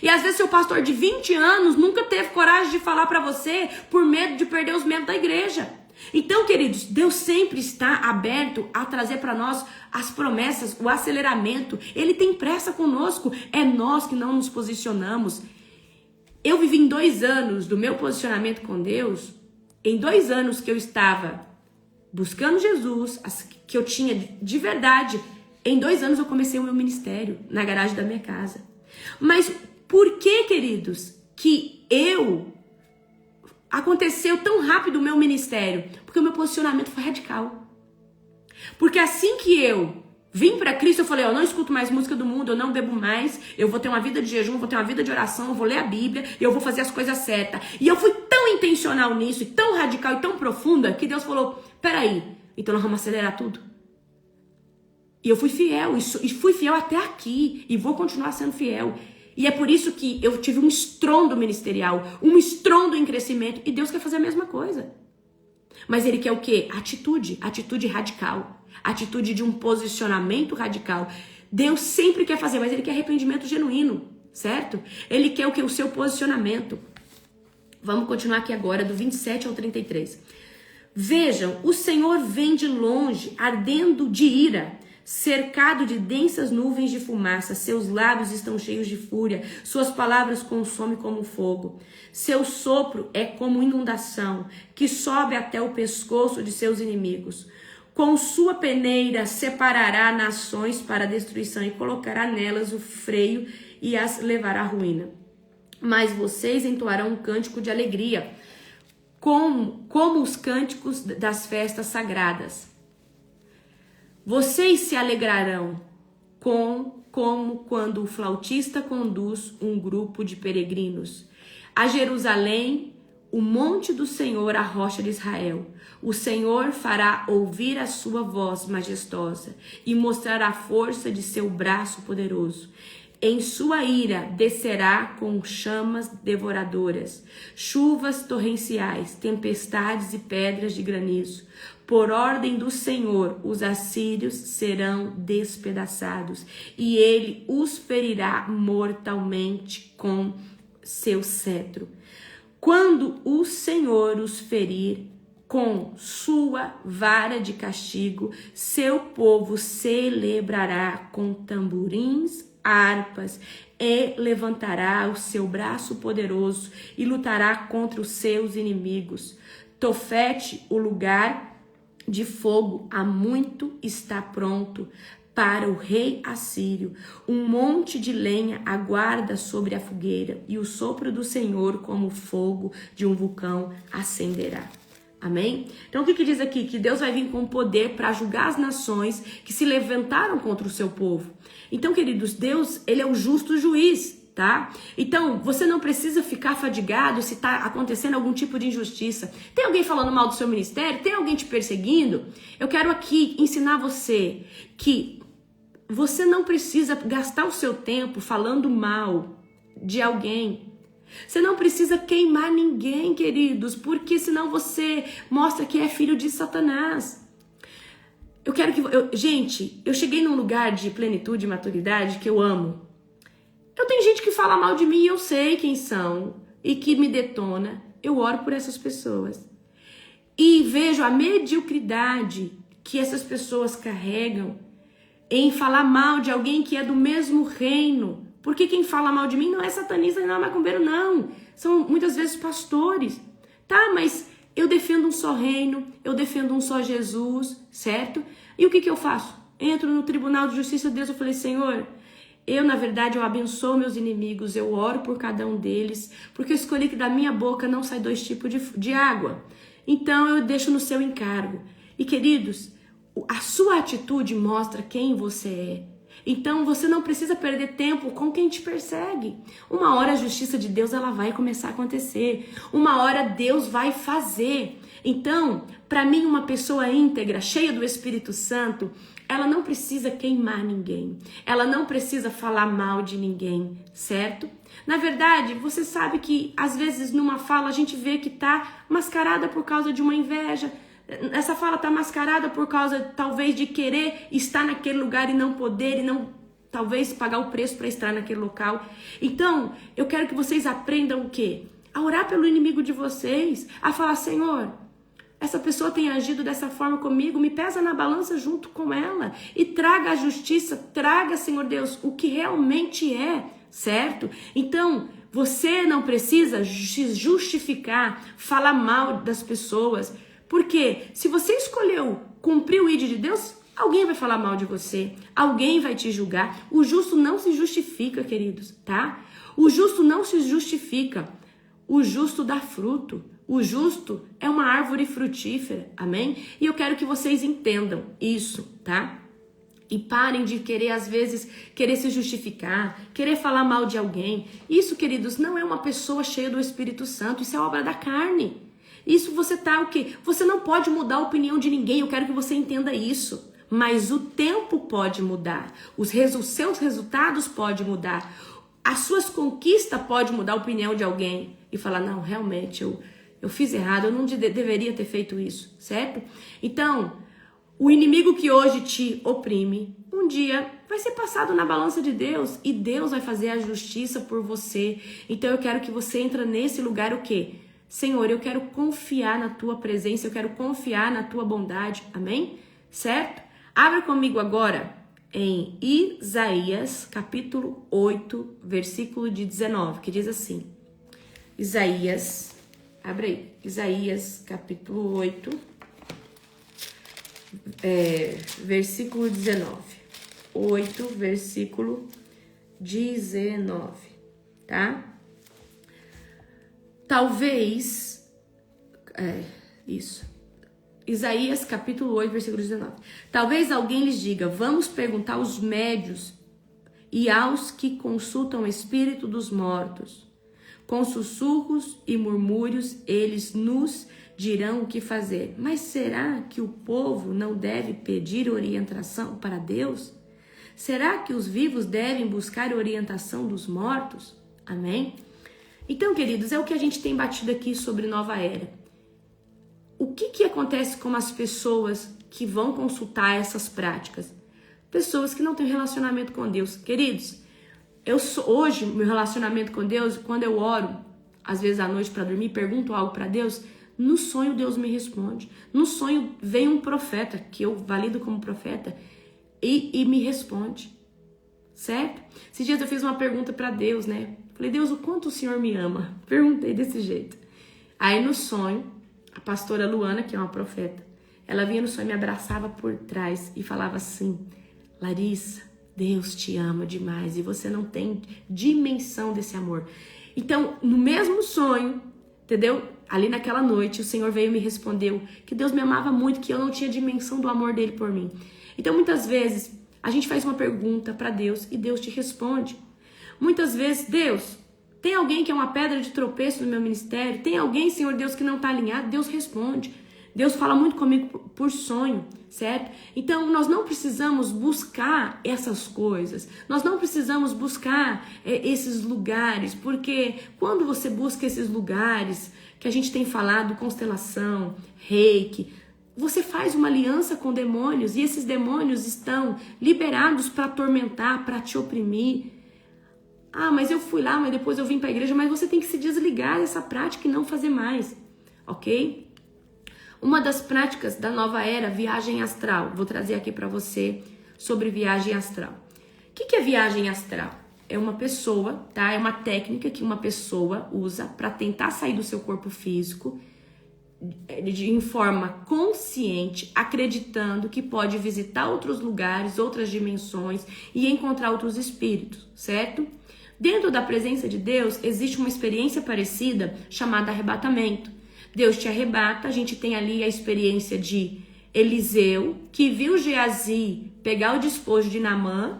E às vezes seu pastor de 20 anos nunca teve coragem de falar pra você por medo de perder os membros da igreja. Então, queridos, Deus sempre está aberto a trazer para nós as promessas, o aceleramento. Ele tem pressa conosco, é nós que não nos posicionamos. Eu vivi em 2 anos do meu posicionamento com Deus. Em 2 anos que eu estava buscando Jesus, que eu tinha de verdade, em 2 anos eu comecei o meu ministério na garagem da minha casa. Mas por que, queridos, que aconteceu tão rápido o meu ministério? Porque o meu posicionamento foi radical. Porque assim que eu vim para Cristo, eu falei, eu não escuto mais música do mundo, eu não bebo mais, eu vou ter uma vida de jejum, vou ter uma vida de oração, eu vou ler a Bíblia, eu vou fazer as coisas certas. E eu fui tão intencional nisso, e tão radical e tão profunda, que Deus falou, peraí, então nós vamos acelerar tudo. E eu fui fiel, e fui fiel até aqui, e vou continuar sendo fiel. E é por isso que eu tive um estrondo ministerial, um estrondo em crescimento, e Deus quer fazer a mesma coisa. Mas ele quer o quê? Atitude radical. Atitude de um posicionamento radical. Deus sempre quer fazer, mas ele quer arrependimento genuíno, certo? Ele quer o que? O seu posicionamento. Vamos continuar aqui agora, do 27 ao 33. Vejam, o Senhor vem de longe, ardendo de ira, cercado de densas nuvens de fumaça. Seus lábios estão cheios de fúria, suas palavras consomem como fogo. Seu sopro é como inundação, que sobe até o pescoço de seus inimigos. Com sua peneira separará nações para a destruição e colocará nelas o freio e as levará à ruína. Mas vocês entoarão um cântico de alegria, como os cânticos das festas sagradas. Vocês se alegrarão como quando o flautista conduz um grupo de peregrinos. A Jerusalém, o monte do Senhor, a rocha de Israel. O Senhor fará ouvir a sua voz majestosa e mostrará a força de seu braço poderoso. Em sua ira descerá com chamas devoradoras, chuvas torrenciais, tempestades e pedras de granizo. Por ordem do Senhor, os assírios serão despedaçados e ele os ferirá mortalmente com seu cetro. Quando o Senhor os ferir com sua vara de castigo, seu povo celebrará com tamborins, harpas, e levantará o seu braço poderoso e lutará contra os seus inimigos. Tofete, o lugar de fogo, há muito está pronto para o rei assírio. Um monte de lenha aguarda sobre a fogueira, e o sopro do Senhor, como fogo de um vulcão, acenderá. Amém? Então o que diz aqui? Que Deus vai vir com poder para julgar as nações que se levantaram contra o seu povo. Então, queridos, Deus, ele é o justo juiz. tá? Então, você não precisa ficar fadigado se tá acontecendo algum tipo de injustiça. Tem alguém falando mal do seu ministério? Tem alguém te perseguindo? Eu quero aqui ensinar você que você não precisa gastar o seu tempo falando mal de alguém. Você não precisa queimar ninguém, queridos, porque senão você mostra que é filho de Satanás. Eu quero que... gente, eu cheguei num lugar de plenitude e maturidade que eu amo. Eu tenho gente que fala mal de mim e eu sei quem são e que me detona. Eu oro por essas pessoas. E vejo a mediocridade que essas pessoas carregam em falar mal de alguém que é do mesmo reino. Porque quem fala mal de mim não é satanista, não é macumbeiro, não. São muitas vezes pastores. Tá, mas eu defendo um só reino, eu defendo um só Jesus, certo? E o que eu faço? Entro no Tribunal de Justiça de Deus, eu falei, Senhor, na verdade, eu abençoo meus inimigos, eu oro por cada um deles, porque eu escolhi que da minha boca não sai 2 tipos de água. Então, eu deixo no seu encargo. E, queridos, a sua atitude mostra quem você é. Então, você não precisa perder tempo com quem te persegue. Uma hora a justiça de Deus ela vai começar a acontecer. Uma hora Deus vai fazer. Então, para mim, uma pessoa íntegra, cheia do Espírito Santo, ela não precisa queimar ninguém. Ela não precisa falar mal de ninguém, certo? Na verdade, você sabe que às vezes numa fala a gente vê que tá mascarada por causa de uma inveja. Essa fala tá mascarada por causa, talvez, de querer estar naquele lugar e não poder, e não, talvez, pagar o preço para estar naquele local. Então, eu quero que vocês aprendam o quê? A orar pelo inimigo de vocês, a falar, Senhor, essa pessoa tem agido dessa forma comigo, me pesa na balança junto com ela e traga a justiça, traga, Senhor Deus, o que realmente é, certo? Então, você não precisa se justificar, falar mal das pessoas, porque se você escolheu cumprir o ID de Deus, alguém vai falar mal de você, alguém vai te julgar. O justo não se justifica, queridos, tá? O justo não se justifica, o justo dá fruto. O justo é uma árvore frutífera, amém? E eu quero que vocês entendam isso, tá? E parem de querer, às vezes, querer se justificar, querer falar mal de alguém. Isso, queridos, não é uma pessoa cheia do Espírito Santo, isso é obra da carne. Isso você tá o quê? Você não pode mudar a opinião de ninguém, eu quero que você entenda isso. Mas o tempo pode mudar, os seus resultados podem mudar, as suas conquistas podem mudar a opinião de alguém e falar, não, realmente, eu fiz errado, eu não deveria ter feito isso, certo? Então, o inimigo que hoje te oprime, um dia vai ser passado na balança de Deus e Deus vai fazer a justiça por você. Então, eu quero que você entre nesse lugar o quê? Senhor, eu quero confiar na tua presença, eu quero confiar na tua bondade, amém? Certo? Abra comigo agora em Isaías, capítulo 8, versículo de 19, que diz assim, Isaías, abre aí, Isaías, capítulo 8, versículo 19, 8, versículo 19, tá? Talvez, isso, Isaías capítulo 8, versículo 19. Talvez alguém lhes diga, vamos perguntar aos médios e aos que consultam o espírito dos mortos. Com sussurros e murmúrios eles nos dirão o que fazer. Mas será que o povo não deve pedir orientação para Deus? Será que os vivos devem buscar orientação dos mortos? Amém? Então, queridos, é o que a gente tem batido aqui sobre Nova Era. O que acontece com as pessoas que vão consultar essas práticas? Pessoas que não têm relacionamento com Deus. Queridos, hoje, meu relacionamento com Deus, quando eu oro, às vezes à noite para dormir, pergunto algo para Deus, no sonho Deus me responde. No sonho vem um profeta, que eu valido como profeta, e me responde. Certo? Esses dias eu fiz uma pergunta para Deus, né? Falei, Deus, o quanto o Senhor me ama? Perguntei desse jeito. Aí no sonho, a pastora Luana, que é uma profeta, ela vinha no sonho e me abraçava por trás e falava assim, Larissa, Deus te ama demais e você não tem dimensão desse amor. Então, no mesmo sonho, entendeu? Ali naquela noite, o Senhor veio e me respondeu que Deus me amava muito, que eu não tinha dimensão do amor dele por mim. Então, muitas vezes, a gente faz uma pergunta para Deus e Deus te responde. Muitas vezes, Deus, tem alguém que é uma pedra de tropeço no meu ministério? Tem alguém, Senhor Deus, que não está alinhado? Deus responde. Deus fala muito comigo por sonho, certo? Então, nós não precisamos buscar essas coisas. Nós não precisamos buscar esses lugares, porque quando você busca esses lugares que a gente tem falado, constelação, reiki, você faz uma aliança com demônios e esses demônios estão liberados para atormentar, para te oprimir. Ah, mas eu fui lá, mas depois eu vim para a igreja. Mas você tem que se desligar dessa prática e não fazer mais, ok? Uma das práticas da nova era, viagem astral. Vou trazer aqui para você sobre viagem astral. O que é viagem astral? É uma pessoa, tá? É uma técnica que uma pessoa usa para tentar sair do seu corpo físico em forma consciente, acreditando que pode visitar outros lugares, outras dimensões e encontrar outros espíritos, certo? Dentro da presença de Deus existe uma experiência parecida chamada arrebatamento. Deus te arrebata, a gente tem ali a experiência de Eliseu, que viu Geazi pegar o despojo de Naamã,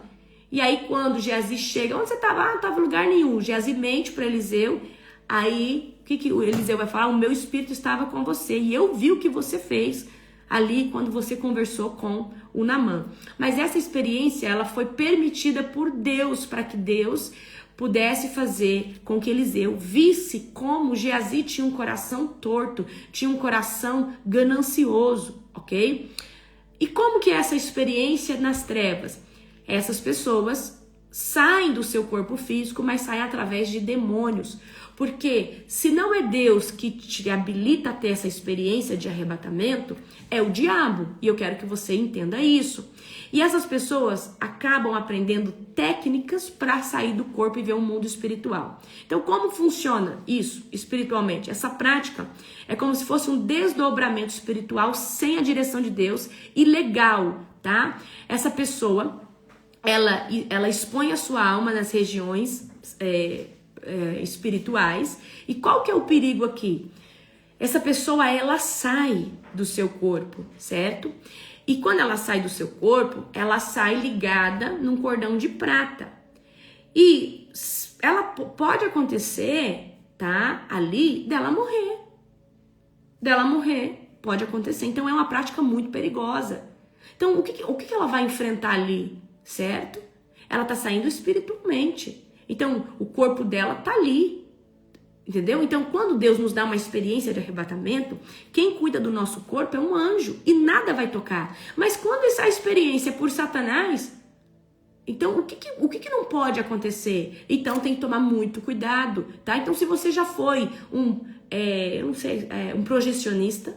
e aí quando Geazi chega, onde você estava? Ah, não estava em lugar nenhum. Geazi mente para Eliseu, aí o que o Eliseu vai falar? O meu espírito estava com você, e eu vi o que você fez ali quando você conversou com o Naamã. Mas essa experiência, ela foi permitida por Deus, para que Deus pudesse fazer com que Eliseu visse como Geazi tinha um coração torto, tinha um coração ganancioso, ok? E como que é essa experiência nas trevas? Essas pessoas saem do seu corpo físico, mas saem através de demônios. Porque se não é Deus que te habilita a ter essa experiência de arrebatamento, é o diabo. E eu quero que você entenda isso. E essas pessoas acabam aprendendo técnicas para sair do corpo e ver o mundo espiritual. Então, como funciona isso espiritualmente? Essa prática é como se fosse um desdobramento espiritual sem a direção de Deus e legal, tá? Essa pessoa, ela expõe a sua alma nas regiões espirituais. E qual que é o perigo aqui? Essa pessoa, ela sai do seu corpo, certo? E quando ela sai do seu corpo, ela sai ligada num cordão de prata. E ela pode acontecer, tá? Ali, dela morrer. Dela morrer, pode acontecer. Então é uma prática muito perigosa. Então o que ela vai enfrentar ali, certo? Ela tá saindo espiritualmente. Então o corpo dela tá ali. Entendeu? Então, quando Deus nos dá uma experiência de arrebatamento, quem cuida do nosso corpo é um anjo e nada vai tocar. Mas quando essa experiência é por Satanás, então o que não pode acontecer? Então tem que tomar muito cuidado, tá? Então, se você já foi um projecionista,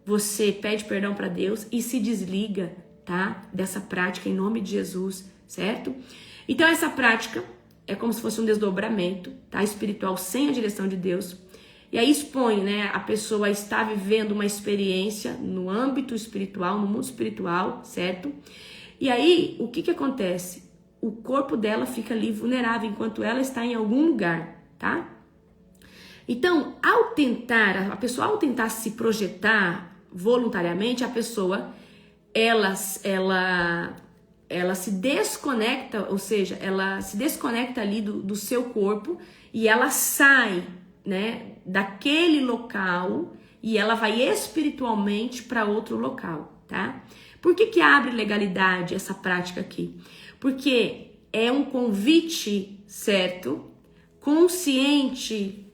você pede perdão para Deus e se desliga, tá? Dessa prática em nome de Jesus, certo? Então, essa prática é como se fosse um desdobramento, tá? Espiritual sem a direção de Deus. E aí expõe, né? A pessoa está vivendo uma experiência no âmbito espiritual, no mundo espiritual, certo? E aí, o que acontece? O corpo dela fica ali vulnerável enquanto ela está em algum lugar, tá? Então, a pessoa ao tentar se projetar voluntariamente, a pessoa, ela se desconecta, ou seja, ela se desconecta ali do seu corpo e ela sai, né, daquele local e ela vai espiritualmente para outro local, tá? Por que abre legalidade essa prática aqui? Porque é um convite, certo? Consciente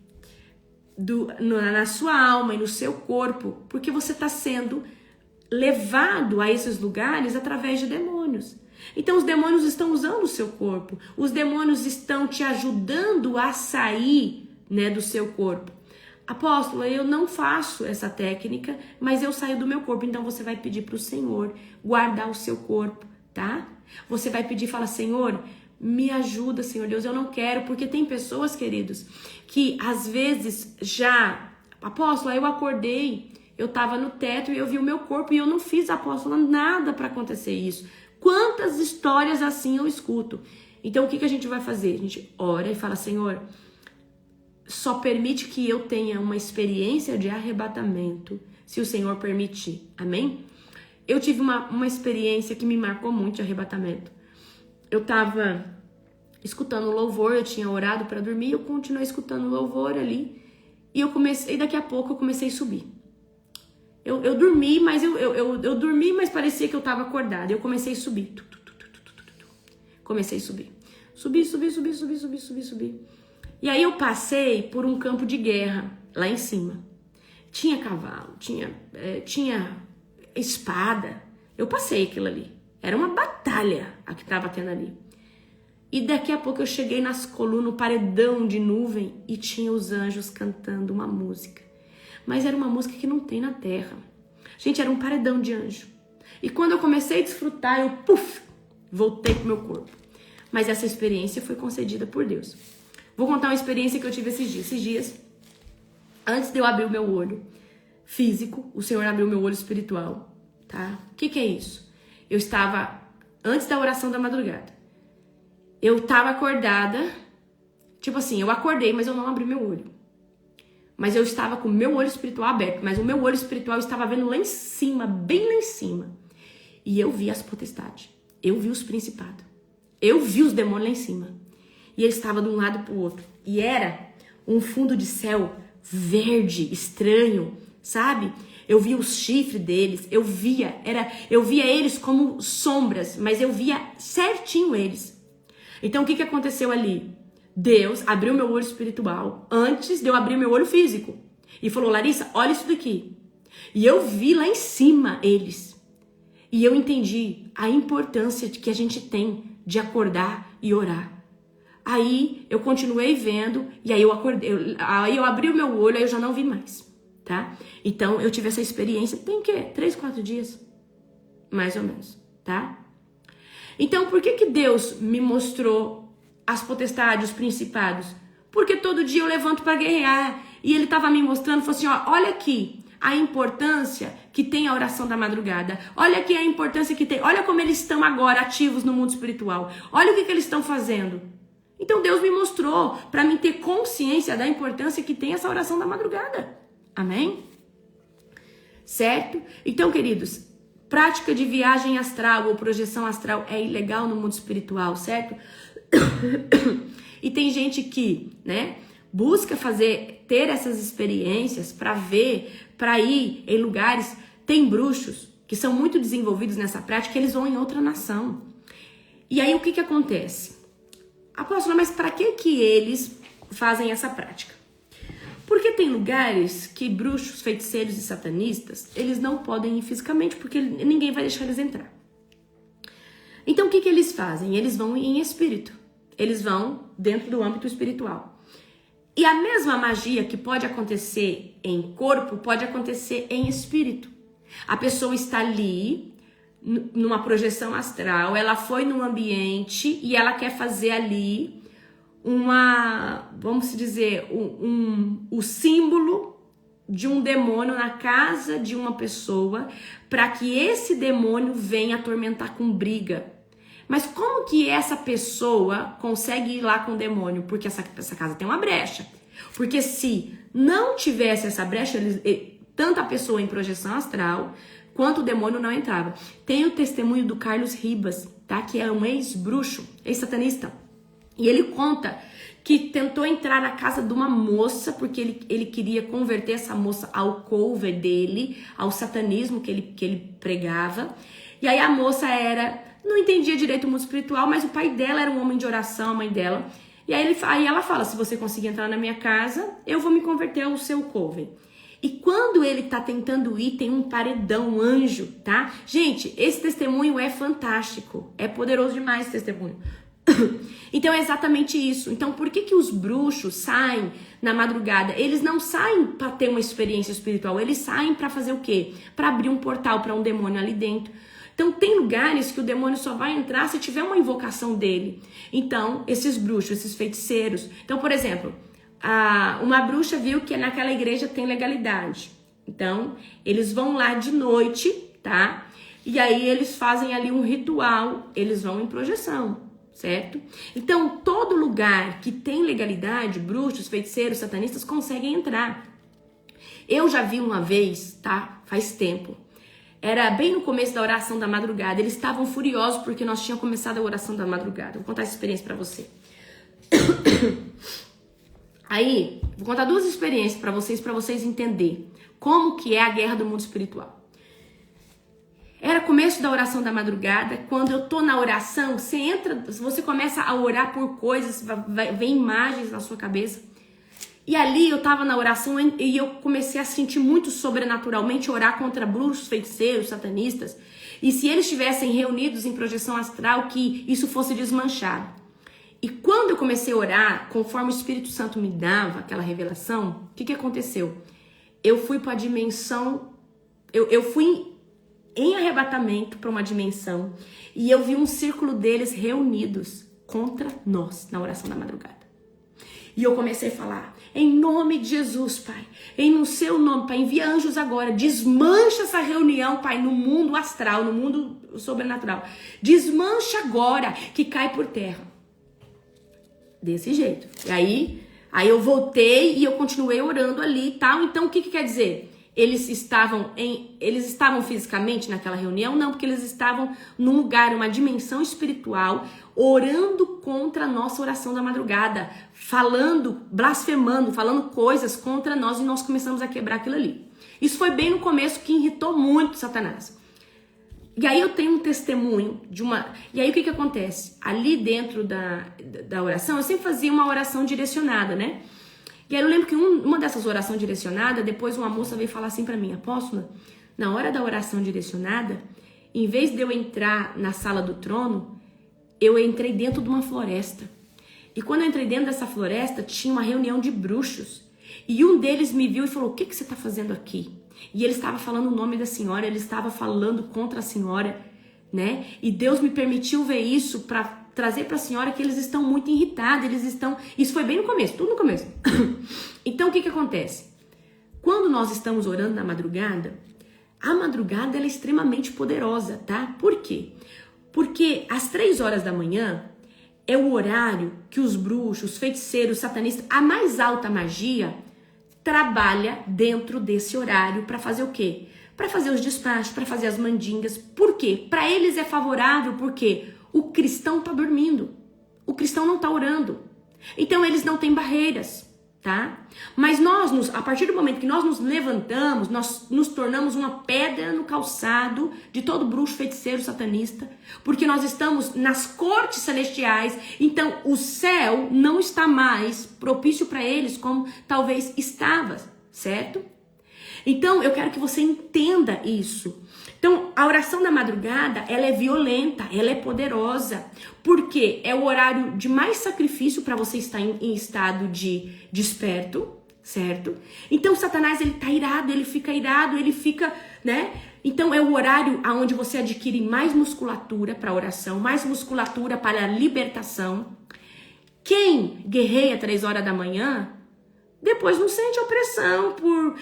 na sua alma e no seu corpo, porque você está sendo levado a esses lugares através de demônios. Então os demônios estão usando o seu corpo, os demônios estão te ajudando a sair, né, do seu corpo. Apóstolo, eu não faço essa técnica, mas eu saio do meu corpo. Então você vai pedir para o Senhor guardar o seu corpo, tá? Você vai pedir e falar: Senhor, me ajuda, Senhor Deus, eu não quero. Porque tem pessoas, queridos, que às vezes apóstolo, eu acordei, eu estava no teto e eu vi o meu corpo e eu não fiz, apóstolo, nada para acontecer isso. Quantas histórias assim eu escuto? Então o que a gente vai fazer? A gente ora e fala: Senhor, só permite que eu tenha uma experiência de arrebatamento, se o Senhor permitir. Amém? Eu tive uma experiência que me marcou muito de arrebatamento. Eu estava escutando louvor, eu tinha orado para dormir, eu continuei escutando louvor ali. E daqui a pouco eu comecei a subir. Eu dormi, mas eu dormi, mas parecia que eu tava acordada. Eu comecei a subir. Comecei a subir. Subi. E aí eu passei por um campo de guerra lá em cima. Tinha cavalo, tinha espada. Eu passei aquilo ali. Era uma batalha a que tava tendo ali. E daqui a pouco eu cheguei nas colunas, no paredão de nuvem, e tinha os anjos cantando uma música. Mas era uma música que não tem na terra. Gente, era um paredão de anjo. E quando eu comecei a desfrutar, eu, voltei pro meu corpo. Mas essa experiência foi concedida por Deus. Vou contar uma experiência que eu tive esses dias. Esses dias, antes de eu abrir o meu olho físico, o Senhor abriu o meu olho espiritual, tá? O que é isso? Eu estava, antes da oração da madrugada, eu estava acordada, tipo assim, eu acordei, mas eu não abri meu olho. Mas eu estava com o meu olho espiritual aberto, mas o meu olho espiritual estava vendo lá em cima, bem lá em cima. E eu vi as potestades, eu vi os principados, eu vi os demônios lá em cima. E eles estavam de um lado pro outro. E era um fundo de céu verde, estranho, sabe? Eu via os chifres deles, eu via eles como sombras, mas eu via certinho eles. Então o que aconteceu ali? Deus abriu meu olho espiritual antes de eu abrir meu olho físico. E falou, Larissa, olha isso daqui. E eu vi lá em cima eles. E eu entendi a importância que a gente tem de acordar e orar. Aí eu continuei vendo e aí eu acordei. Aí eu abri o meu olho e eu já não vi mais, tá? Então eu tive essa experiência, tem o quê? 3, 4 dias? Mais ou menos, tá? Então por que Deus me mostrou as potestades, os principados? Porque todo dia eu levanto para guerrear. E ele estava me mostrando, falou assim, ó, olha aqui a importância que tem a oração da madrugada. Olha aqui a importância que tem. Olha como eles estão agora ativos no mundo espiritual. Olha o que eles estão fazendo. Então Deus me mostrou para mim ter consciência da importância que tem essa oração da madrugada. Amém? Certo? Então, queridos, prática de viagem astral ou projeção astral é ilegal no mundo espiritual, certo? E tem gente que, né, busca ter essas experiências para ver, para ir em lugares. Tem bruxos que são muito desenvolvidos nessa prática, eles vão em outra nação. E aí o que acontece? Apóstolo, mas para que eles fazem essa prática? Porque tem lugares que bruxos, feiticeiros e satanistas, eles não podem ir fisicamente, porque ninguém vai deixar eles entrar. Então o que eles fazem? Eles vão em espírito. Eles vão dentro do âmbito espiritual. E a mesma magia que pode acontecer em corpo, pode acontecer em espírito. A pessoa está ali, numa projeção astral, ela foi num ambiente e ela quer fazer ali vamos dizer, o símbolo de um demônio na casa de uma pessoa, para que esse demônio venha atormentar com briga. Mas como que essa pessoa consegue ir lá com o demônio? Porque essa casa tem uma brecha. Porque se não tivesse essa brecha, tanto a pessoa em projeção astral, quanto o demônio não entrava. Tem o testemunho do Carlos Ribas, tá? Que é um ex-bruxo, ex-satanista. E ele conta que tentou entrar na casa de uma moça, porque ele queria converter essa moça ao cover dele, ao satanismo que ele pregava. E aí a moça não entendia direito o mundo espiritual, mas o pai dela era um homem de oração, a mãe dela. E aí ela fala, se você conseguir entrar na minha casa, eu vou me converter ao seu coven. E quando ele tá tentando ir, tem um paredão, um anjo, tá? Gente, esse testemunho é fantástico. É poderoso demais esse testemunho. Então é exatamente isso. Então por que os bruxos saem na madrugada? Eles não saem para ter uma experiência espiritual. Eles saem para fazer o quê? Para abrir um portal para um demônio ali dentro. Então tem lugares que o demônio só vai entrar se tiver uma invocação dele. Então esses bruxos, esses feiticeiros. Então, por exemplo, uma bruxa viu que naquela igreja tem legalidade. Então eles vão lá de noite, tá? E aí eles fazem ali um ritual. Eles vão em projeção. Certo? Então, todo lugar que tem legalidade, bruxos, feiticeiros, satanistas conseguem entrar. Eu já vi uma vez, tá? Faz tempo. Era bem no começo da oração da madrugada. Eles estavam furiosos porque nós tínhamos começado a oração da madrugada. Vou contar essa experiência pra você. Aí, vou contar duas experiências para vocês entenderem como que é a guerra do mundo espiritual. Era começo da oração da madrugada. Quando eu tô na oração, você começa a orar por coisas, vem imagens na sua cabeça. E ali eu tava na oração e eu comecei a sentir muito sobrenaturalmente orar contra bruxos, feiticeiros, satanistas. E se eles estivessem reunidos em projeção astral, que isso fosse desmanchado. E quando eu comecei a orar, conforme o Espírito Santo me dava aquela revelação, o que aconteceu? Eu fui para a dimensão, eu fui em arrebatamento para uma dimensão e eu vi um círculo deles reunidos contra nós na oração da madrugada. E eu comecei a falar, em nome de Jesus, Pai, no seu nome, Pai, envia anjos agora, desmancha essa reunião, Pai, no mundo astral, no mundo sobrenatural. Desmancha agora, que cai por terra. Desse jeito. E aí eu voltei e eu continuei orando ali e tal. Então, o que quer dizer? Eles estavam fisicamente naquela reunião? Não, porque eles estavam num lugar, uma dimensão espiritual, orando contra a nossa oração da madrugada, falando, blasfemando, falando coisas contra nós, e nós começamos a quebrar aquilo ali. Isso foi bem no começo, que irritou muito Satanás. E aí eu tenho um testemunho de uma... E aí o que acontece? Ali dentro da oração, eu sempre fazia uma oração direcionada, né? E aí eu lembro que uma dessas orações direcionadas, depois uma moça veio falar assim pra mim, apóstola, na hora da oração direcionada, em vez de eu entrar na sala do trono, eu entrei dentro de uma floresta. E quando eu entrei dentro dessa floresta, tinha uma reunião de bruxos. E um deles me viu e falou, o que você tá fazendo aqui? E ele estava falando o nome da senhora, ele estava falando contra a senhora, né? E Deus me permitiu ver isso para trazer para a senhora que eles estão muito irritados, Isso foi bem no começo, tudo no começo. Então, o que acontece? Quando nós estamos orando na madrugada, a madrugada ela é extremamente poderosa, tá? Por quê? Porque às 3 horas da manhã é o horário que os bruxos, feiticeiros, satanistas, a mais alta magia trabalha dentro desse horário para fazer o quê? Para fazer os despachos, para fazer as mandingas. Por quê? Para eles é favorável porque o cristão tá dormindo. O cristão não tá orando. Então eles não têm barreiras, tá? Mas a partir do momento que nós nos levantamos, nós nos tornamos uma pedra no calçado de todo bruxo, feiticeiro, satanista, porque nós estamos nas cortes celestiais, então o céu não está mais propício para eles como talvez estava, certo? Então eu quero que você entenda isso. Então, a oração da madrugada, ela é violenta, ela é poderosa, porque é o horário de mais sacrifício para você estar em estado de desperto, certo? Então, Satanás, ele tá irado, ele fica, né? Então, é o horário onde você adquire mais musculatura para oração, mais musculatura para a libertação. Quem guerreia 3 horas da manhã, depois não sente opressão por...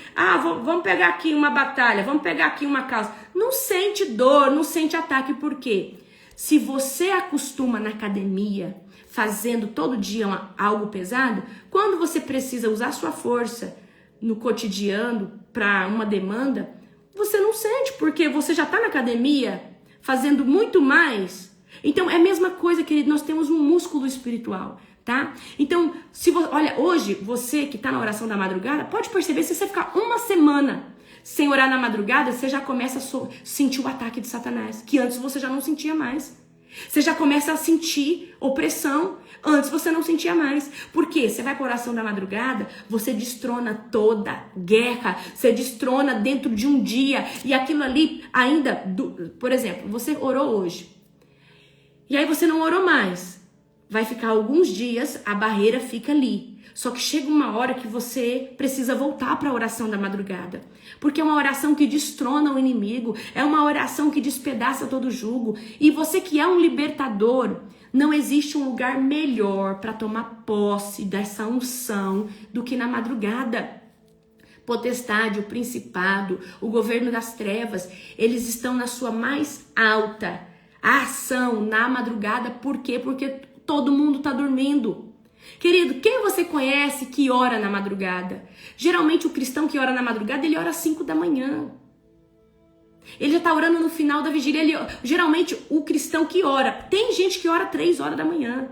vamos pegar aqui uma batalha, vamos pegar aqui uma causa. Não sente dor, não sente ataque. Por quê? Se você acostuma na academia, fazendo todo dia algo pesado, quando você precisa usar sua força no cotidiano para uma demanda, você não sente, porque você já está na academia fazendo muito mais. Então é a mesma coisa, querido, nós temos um músculo espiritual. Tá? Então, olha, hoje, você que tá na oração da madrugada, pode perceber, se você ficar uma semana sem orar na madrugada, você já começa a sentir o ataque de Satanás, que antes você já não sentia mais. Você já começa a sentir opressão, antes você não sentia mais. Por quê? Você vai para a oração da madrugada, você destrona toda guerra, você destrona dentro de um dia, e aquilo ali ainda, por exemplo, você orou hoje, e aí você não orou mais. Vai ficar alguns dias, a barreira fica ali. Só que chega uma hora que você precisa voltar para a oração da madrugada. Porque é uma oração que destrona o inimigo, é uma oração que despedaça todo jugo. E você que é um libertador, não existe um lugar melhor para tomar posse dessa unção do que na madrugada. Potestade, o principado, o governo das trevas, eles estão na sua mais alta ação na madrugada. Por quê? Porque todo mundo tá dormindo. Querido, quem você conhece que ora na madrugada? Geralmente o cristão que ora na madrugada, ele ora às 5 da manhã. Ele já tá orando no final da vigília. Geralmente o cristão que ora, tem gente que ora 3 horas da manhã.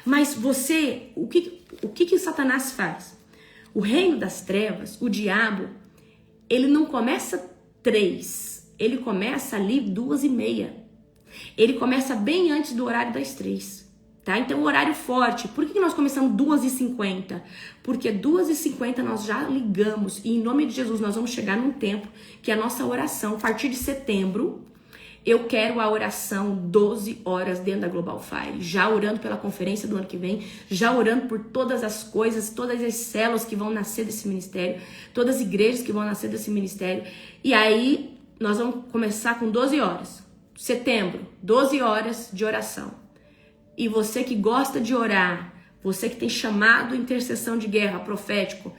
Mas você, o que Satanás faz? O reino das trevas, o diabo, ele não começa 3, ele começa ali 2:30. Ele começa bem antes do horário das 3, tá? Então, o horário forte. Por que nós começamos 2:50? Porque 2:50 nós já ligamos e em nome de Jesus nós vamos chegar num tempo que a nossa oração, a partir de setembro, eu quero a oração 12 horas dentro da Global Fire, já orando pela conferência do ano que vem, já orando por todas as coisas, todas as células que vão nascer desse ministério, todas as igrejas que vão nascer desse ministério. E aí, nós vamos começar com 12 horas. Setembro, 12 horas de oração. E você que gosta de orar, você que tem chamado intercessão de guerra, profético,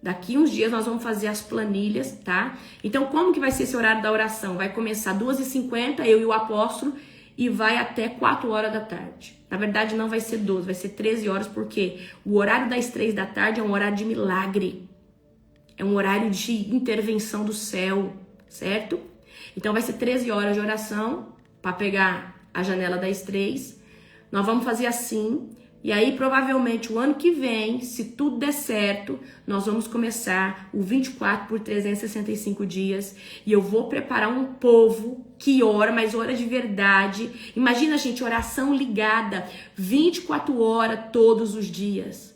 daqui uns dias nós vamos fazer as planilhas, tá? Então, como que vai ser esse horário da oração? Vai começar 2:50, eu e o apóstolo, e vai até 4 horas da tarde. Na verdade, não vai ser 12, vai ser 13 horas, porque o horário das 3 da tarde é um horário de milagre. É um horário de intervenção do céu, certo? Então, vai ser 13 horas de oração, para pegar a janela das 3. Nós vamos fazer assim. E aí, provavelmente, o ano que vem, se tudo der certo, nós vamos começar o 24 por 365 dias. E eu vou preparar um povo que ora, mas ora de verdade. Imagina, gente, oração ligada 24 horas todos os dias.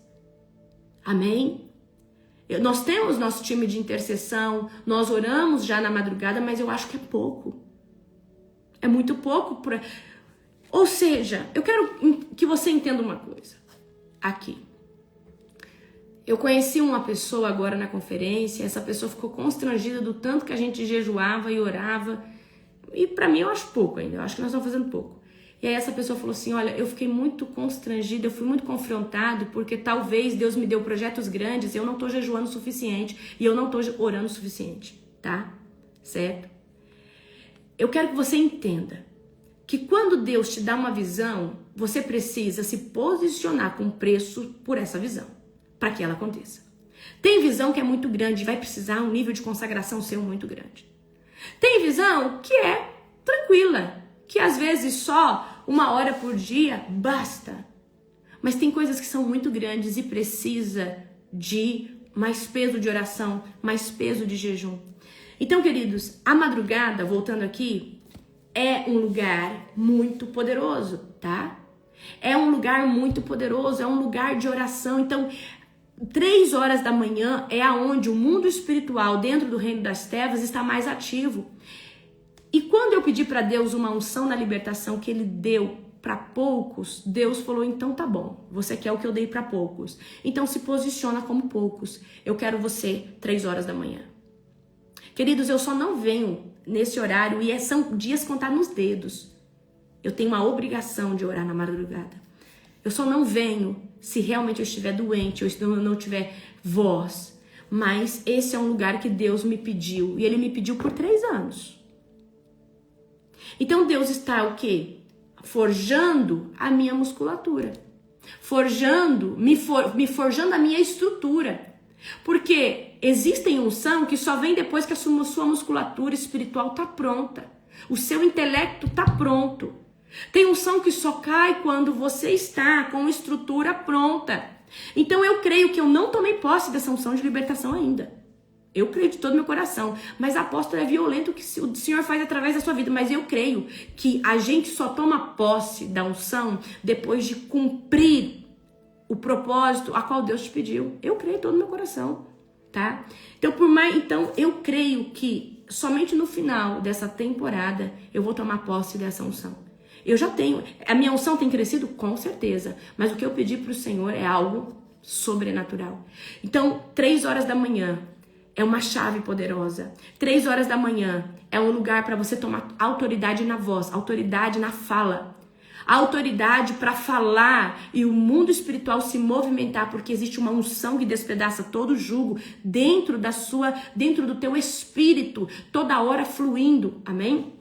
Amém? Nós temos nosso time de intercessão, nós oramos já na madrugada, mas eu acho que é pouco. É muito pouco para... Ou seja, eu quero que você entenda uma coisa. Aqui. Eu conheci uma pessoa agora na conferência, essa pessoa ficou constrangida do tanto que a gente jejuava e orava. E pra mim eu acho pouco ainda, eu acho que nós estamos fazendo pouco. E aí essa pessoa falou assim, olha, eu fiquei muito constrangida, eu fui muito confrontado, porque talvez Deus me deu projetos grandes e eu não tô jejuando o suficiente, e eu não tô orando o suficiente, tá? Certo? Eu quero que você entenda que quando Deus te dá uma visão, você precisa se posicionar com preço por essa visão, para que ela aconteça. Tem visão que é muito grande, vai precisar um nível de consagração seu muito grande. Tem visão que é tranquila, que às vezes só 1 hora por dia basta. Mas tem coisas que são muito grandes e precisa de mais peso de oração, mais peso de jejum. Então, queridos, a madrugada, voltando aqui, é um lugar muito poderoso, tá? É um lugar muito poderoso, é um lugar de oração. Então, 3 horas da manhã é aonde o mundo espiritual dentro do reino das trevas está mais ativo. E quando eu pedi para Deus uma unção na libertação que Ele deu para poucos, Deus falou, então tá bom, você quer o que eu dei para poucos. Então se posiciona como poucos. Eu quero você 3 horas da manhã. Queridos, eu só não venho nesse horário e são dias contados nos dedos. Eu tenho uma obrigação de orar na madrugada. Eu só não venho se realmente eu estiver doente ou se eu não tiver voz. Mas esse é um lugar que Deus me pediu. E Ele me pediu por 3 anos. Então Deus está o quê? Forjando a minha musculatura. Me forjando a minha estrutura. Porque existem unção que só vem depois que a sua musculatura espiritual está pronta. O seu intelecto está pronto. Tem unção que só cai quando você está com estrutura pronta. Então eu creio que eu não tomei posse dessa unção de libertação ainda. Eu creio de todo meu coração. Mas apóstolo, é violento o que o Senhor faz através da sua vida. Mas eu creio que a gente só toma posse da unção depois de cumprir o propósito a qual Deus te pediu. Eu creio de todo meu coração, tá? Então eu creio que somente no final dessa temporada eu vou tomar posse dessa unção. Eu já tenho, a minha unção tem crescido com certeza, mas o que eu pedi para o Senhor é algo sobrenatural. Então, 3 horas da manhã é uma chave poderosa. 3 horas da manhã é um lugar para você tomar autoridade na voz, autoridade na fala. A autoridade para falar e o mundo espiritual se movimentar, porque existe uma unção que despedaça todo jugo dentro do teu espírito, toda hora fluindo, amém?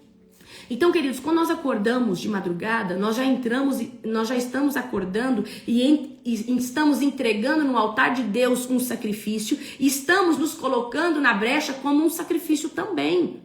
Então, queridos, quando nós acordamos de madrugada, nós já estamos acordando e estamos entregando no altar de Deus um sacrifício e estamos nos colocando na brecha como um sacrifício também.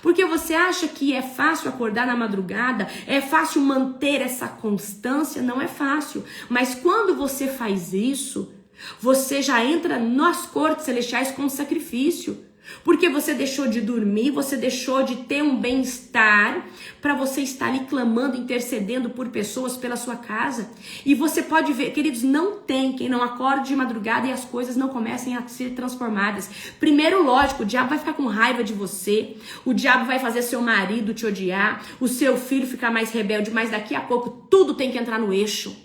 Porque você acha que é fácil acordar na madrugada? É fácil manter essa constância? Não é fácil. Mas quando você faz isso, você já entra nas cortes celestiais com sacrifício. Porque você deixou de dormir, você deixou de ter um bem-estar para você estar ali clamando, intercedendo por pessoas pela sua casa. E você pode ver, queridos, não tem quem não acorde de madrugada e as coisas não comecem a ser transformadas. Primeiro, lógico, o diabo vai ficar com raiva de você, o diabo vai fazer seu marido te odiar, o seu filho ficar mais rebelde, mas daqui a pouco tudo tem que entrar no eixo.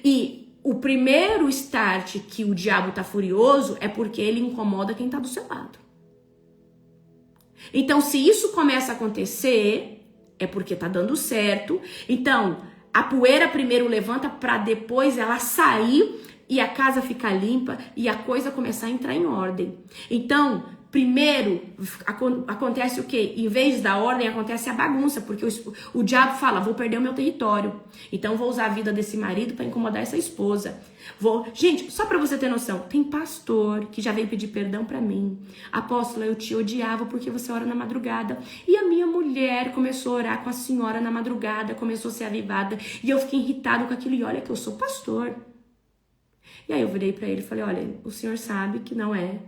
E o primeiro start que o diabo tá furioso é porque ele incomoda quem tá do seu lado. Então, se isso começa a acontecer, é porque tá dando certo. Então, a poeira primeiro levanta para depois ela sair e a casa ficar limpa e a coisa começar a entrar em ordem. Então, primeiro acontece o quê? Em vez da ordem, acontece a bagunça, porque o diabo fala, vou perder o meu território, então vou usar a vida desse marido para incomodar essa esposa. Gente, só para você ter noção, tem pastor que já veio pedir perdão para mim. Apóstola, eu te odiava porque você ora na madrugada. E a minha mulher começou a orar com a senhora na madrugada, começou a ser avivada, e eu fiquei irritado com aquilo, e olha que eu sou pastor. E aí eu virei para ele e falei, olha, o senhor sabe que não é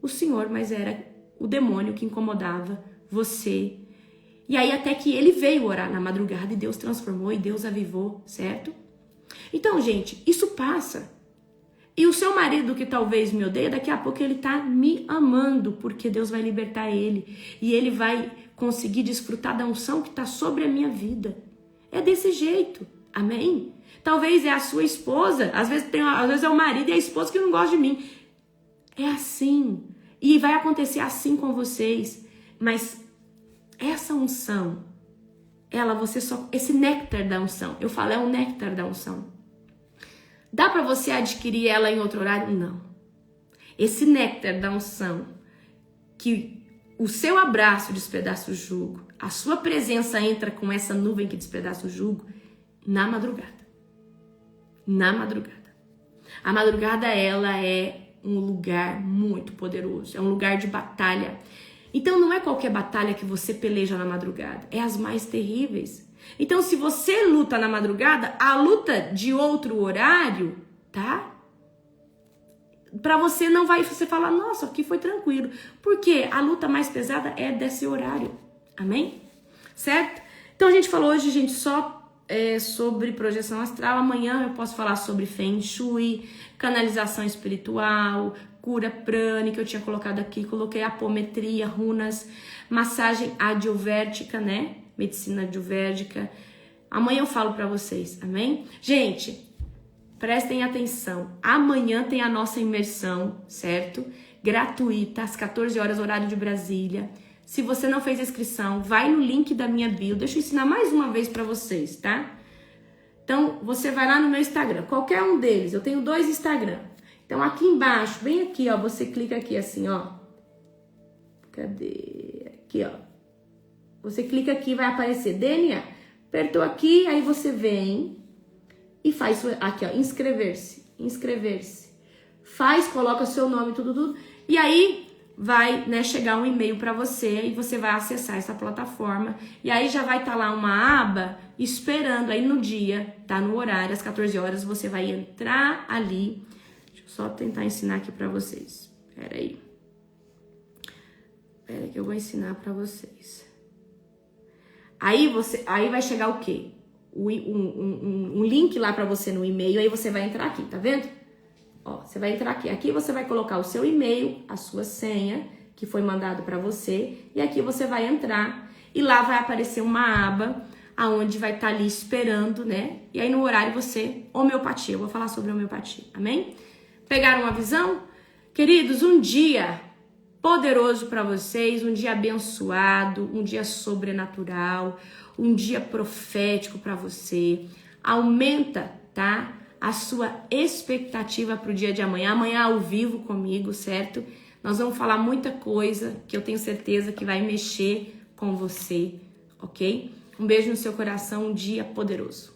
o senhor, mas era o demônio que incomodava você. E aí até que ele veio orar na madrugada e Deus transformou e Deus avivou, certo? Então, gente, isso passa. E o seu marido que talvez me odeia, daqui a pouco ele tá me amando, porque Deus vai libertar ele. E ele vai conseguir desfrutar da unção que tá sobre a minha vida. É desse jeito, amém? Talvez é a sua esposa, às vezes é o marido e a esposa que não gosta de mim. É assim. E vai acontecer assim com vocês. Mas essa unção, esse néctar da unção, eu falo, é um néctar da unção. Dá para você adquirir ela em outro horário? Não. Esse néctar da unção, que o seu abraço despedaça o jugo, a sua presença entra com essa nuvem que despedaça o jugo, na madrugada. Na madrugada. A madrugada, ela é um lugar muito poderoso, é um lugar de batalha. Então não é qualquer batalha que você peleja na madrugada, é as mais terríveis. Então se você luta na madrugada, a luta de outro horário, tá? Pra você não vai, você fala, nossa, aqui foi tranquilo. Porque a luta mais pesada é desse horário, amém? Certo? Então a gente falou hoje, gente, só sobre projeção astral. Amanhã eu posso falar sobre Feng Shui, canalização espiritual, cura prânica, eu tinha colocado aqui, coloquei apometria, runas, massagem adiovértica, né? Medicina adiovértica. Amanhã eu falo pra vocês, amém? Gente, prestem atenção. Amanhã tem a nossa imersão, certo? Gratuita, às 14 horas, horário de Brasília. Se você não fez a inscrição, vai no link da minha bio. Deixa eu ensinar mais uma vez pra vocês, tá? Então, você vai lá no meu Instagram, qualquer um deles. Eu tenho 2 Instagram. Então, aqui embaixo, bem aqui, ó, você clica aqui assim, ó. Cadê? Aqui, ó. Você clica aqui, vai aparecer DNA. Apertou aqui, aí você vem e faz aqui, ó, inscrever-se. Inscrever-se. Faz, coloca seu nome, tudo. E aí vai, né, chegar um e-mail para você e você vai acessar essa plataforma. E aí já vai estar lá uma aba esperando aí no dia, tá? No horário, às 14 horas, você vai entrar ali. Deixa eu só tentar ensinar aqui para vocês. Pera aí que eu vou ensinar para vocês. Aí vai chegar o quê? Um link lá para você no e-mail, aí você vai entrar aqui, tá vendo? Ó, você vai entrar aqui. Aqui você vai colocar o seu e-mail, a sua senha, que foi mandado para você, e aqui você vai entrar e lá vai aparecer uma aba aonde vai estar ali esperando, né? E aí no horário você, homeopatia, eu vou falar sobre homeopatia, amém? Pegaram a visão? Queridos, um dia poderoso para vocês, um dia abençoado, um dia sobrenatural, um dia profético para você. Aumenta, tá? A sua expectativa para o dia de amanhã. Amanhã ao vivo comigo, certo? Nós vamos falar muita coisa que eu tenho certeza que vai mexer com você, ok? Um beijo no seu coração, um dia poderoso.